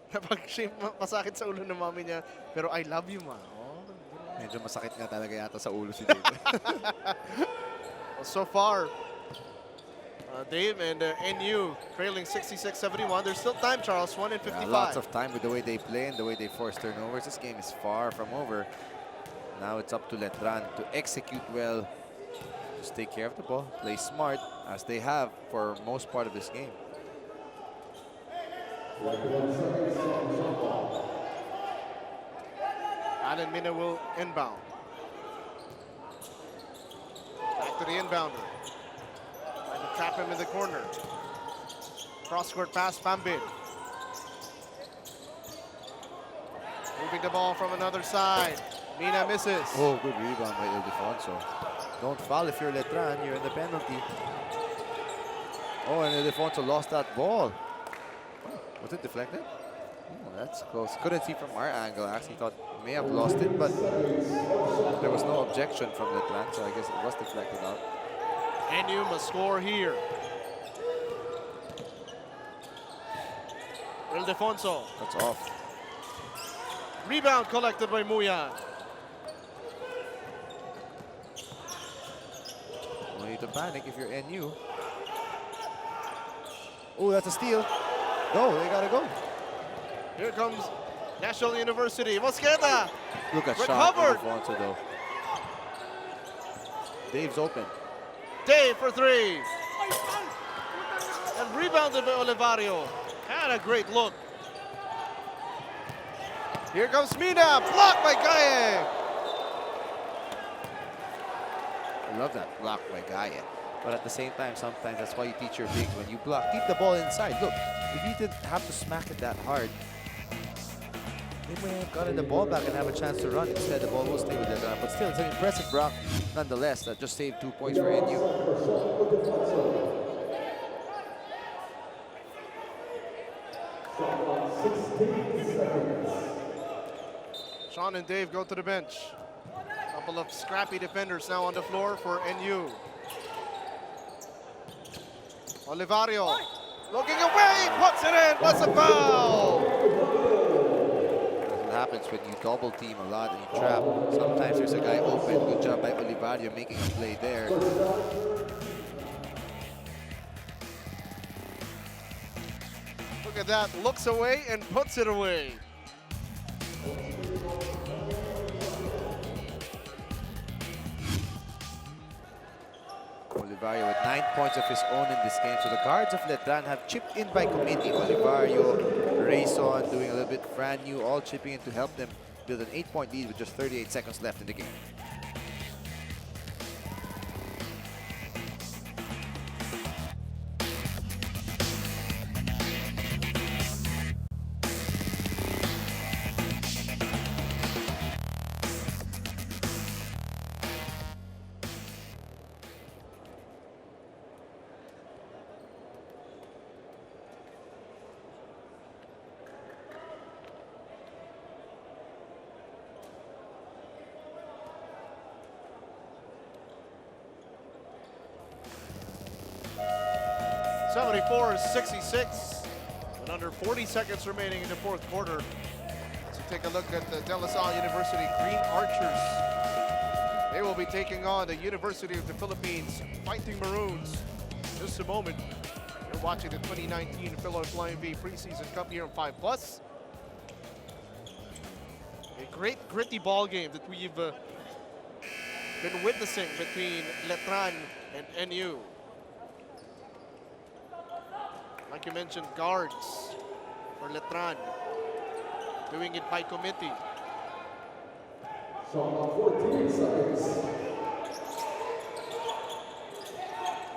Kapag siya masakit sa ulo ng mami niya, pero I love you, ma. Oh. Medyo masakit nga talaga yata sa ulo si Dave. So far, Dave and NU trailing 66-71. There's still time, Charles. 1 and 55. Yeah, lots of time with the way they play and the way they force turnovers. This game is far from over. Now it's up to Letran to execute well. Just take care of the ball, play smart, as they have for most part of this game. Alan Mina will inbound. Back to the inbounder. Trying to trap him in the corner. Cross-court pass, Pambin. Moving the ball from another side. Mina misses. Oh, good rebound by Ildefonso. Don't foul if you're Letran, you're in the penalty. Oh, and Ildefonso lost that ball. Oh, was it deflected? Oh, that's close. Couldn't see from our angle. I actually thought may have lost it, but there was no objection from Letran, so I guess it was deflected out. NU must score here. Ildefonso. That's off. Rebound collected by Muyan. No need to panic if you're NU. Oh, that's a steal. No, they gotta go. Here comes National University. Mosqueda. Look at Recovered. shot Ildefonso though. Dave's open. Dave for three. And rebounded by Olivario. Had a great look. Here comes Mina. Blocked by Gaye. I love that block by Gaia. But at the same time, sometimes that's why you teach your bigs. When you block, keep the ball inside. Look, if you didn't have to smack it that hard, they may have gotten the ball back and have a chance to run. Instead, the ball will stay with their gun. But still, it's an impressive block nonetheless. That just saved 2 points for NU. Sean and Dave go to the bench. Couple of scrappy defenders now on the floor for NU. Olivario looking away, puts it in, what's a foul? What happens when you double team a lot and you trap. Sometimes there's a guy open. Good job by Olivario making a play there. Look at that, looks away and puts it away. Olivario with 9 points of his own in this game. So the guards of Letran have chipped in by committee. Olivario, Rayson doing a little bit, Fran Yu, all chipping in to help them build an 8-point lead with just 38 seconds left in the game. Is 66, with under 40 seconds remaining in the fourth quarter. So take a look at the De La Salle University Green Archers. They will be taking on the University of the Philippines Fighting Maroons. In just a moment, you're watching the 2019 Filoil Flying V Preseason Cup here on 5+. A great gritty ball game that we've been witnessing between Letran and NU. Like you mentioned, guards for Letran doing it by committee. 14 seconds.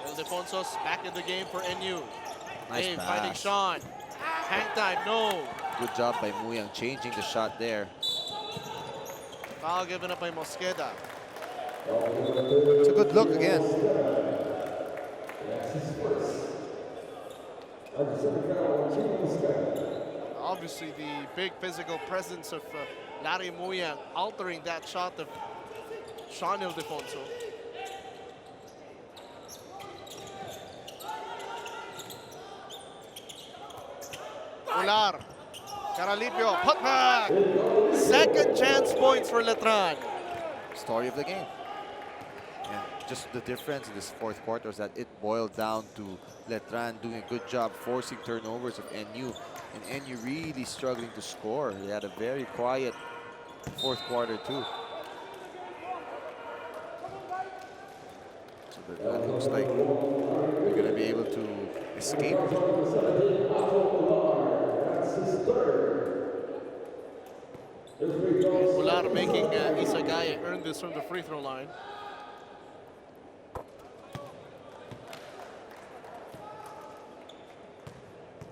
Ildefonso's back in the game for NU. Nice Dave pass. finding Sean. Hang time, no. Good job by Muyang changing the shot there. Foul given up by Mosqueda. It's a good look again. Obviously, the big physical presence of Larry Muyang altering that shot of Sean Ildefonso. Ular, Caralipio, putback! Second chance points for Letran. Story of the game. And just the difference in this fourth quarter is that it boiled down to Letran doing a good job forcing turnovers of NU. And NU really struggling to score. They had a very quiet fourth quarter too. So that looks like they're going to be able to escape. Ular making Isagay earn this from the free throw line.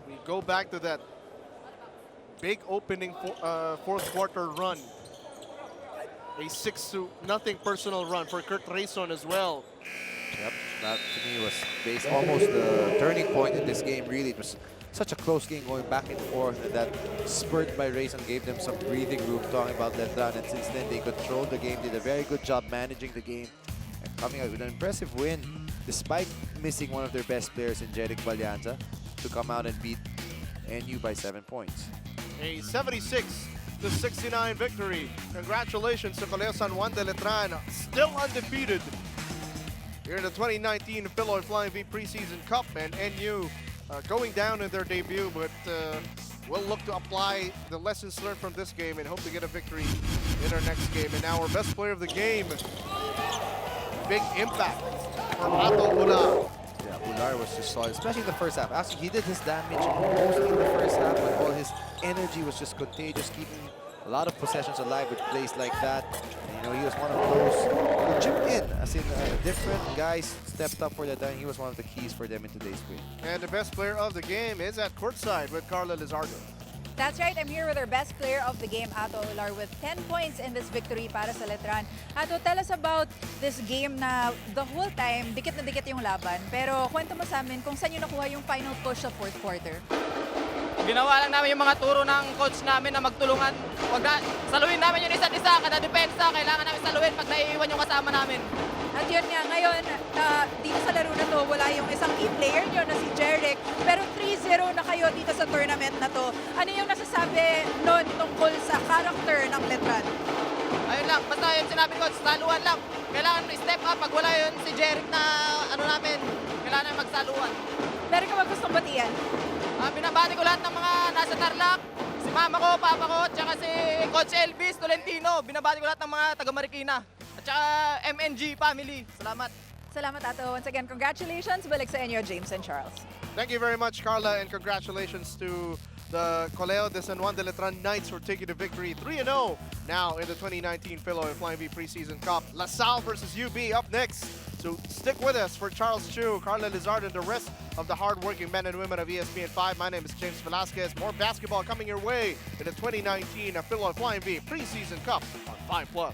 We go back to that big opening fourth quarter run. A 6-0 personal run for Kurt Rayson as well. Yep, that to me was almost the turning point in this game. Really, it was such a close game going back and forth, and that spurt by Rayson gave them some breathing room. Talking about Letran, and since then they controlled the game, did a very good job managing the game, and coming out with an impressive win despite missing one of their best players in Jeric Valianza to come out and beat NU by 7 points. A 76-69 victory. Congratulations to Colegio San Juan de Letran, still undefeated here in the 2019 Filoil Flying V Preseason Cup, and NU going down in their debut, but we'll look to apply the lessons learned from this game and hope to get a victory in our next game. And now our best player of the game, big impact for Ato Ular. Yeah, Ular was just solid, especially in the first half. Actually, he did his damage mostly in the first half, but all his energy was just contagious, keeping a lot of possessions alive with plays like that. And, you know, he was one of those who chipped in, as in different guys stepped up for that, and he was one of the keys for them in today's win. And the best player of the game is at courtside with Carla Lizardo. That's right, I'm here with our best player of the game, Ato Ular, with 10 points in this victory para sa Letran. Ato, tell us about this game na the whole time, dikit na dikit yung laban. Pero kwento mo sa amin kung saan nyo nakuha yung final push sa fourth quarter. Ginawa lang namin yung mga turo ng coach namin na magtulungan. Saluhin namin yung isa't isa, kada depensa, kailangan namin saluhin pag naiiwan yung kasama namin. At yun nga, ngayon, dito sa laro na to, wala yung isang key player nyo na si Jeric. Pero 3-0 na kayo dito sa tournament na to. Ano yung nasasabi nun tungkol sa character ng Letran? Ayun lang, basta yung sinabi ko, saluhan lang. Kailangan step up pag wala yun si Jeric na ano namin, kailangan namin magsaluhan. Meron ka ba gustong batiyan? Binabati ko lahat ng mga nasa Tarlac, si mama ko, papa ko, tsaka si Coach Elvis Tolentino. Binabati ko lahat ng mga taga Marikina. At saka MNG family. Salamat. Salamat, Ato. Once again, congratulations. Balik sa inyo, James and Charles. Thank you very much, Carla, and congratulations to the Colegio de San Juan de Letran Knights for taking the victory 3-0 now in the 2019 Filoil Flying V Preseason Cup. La Salle versus UB up next. So stick with us for Charles Chu, Carla Lizard, and the rest of the hardworking men and women of ESPN5. My name is James Velasquez. More basketball coming your way in the 2019 Filoil Flying V Preseason Cup on 5+.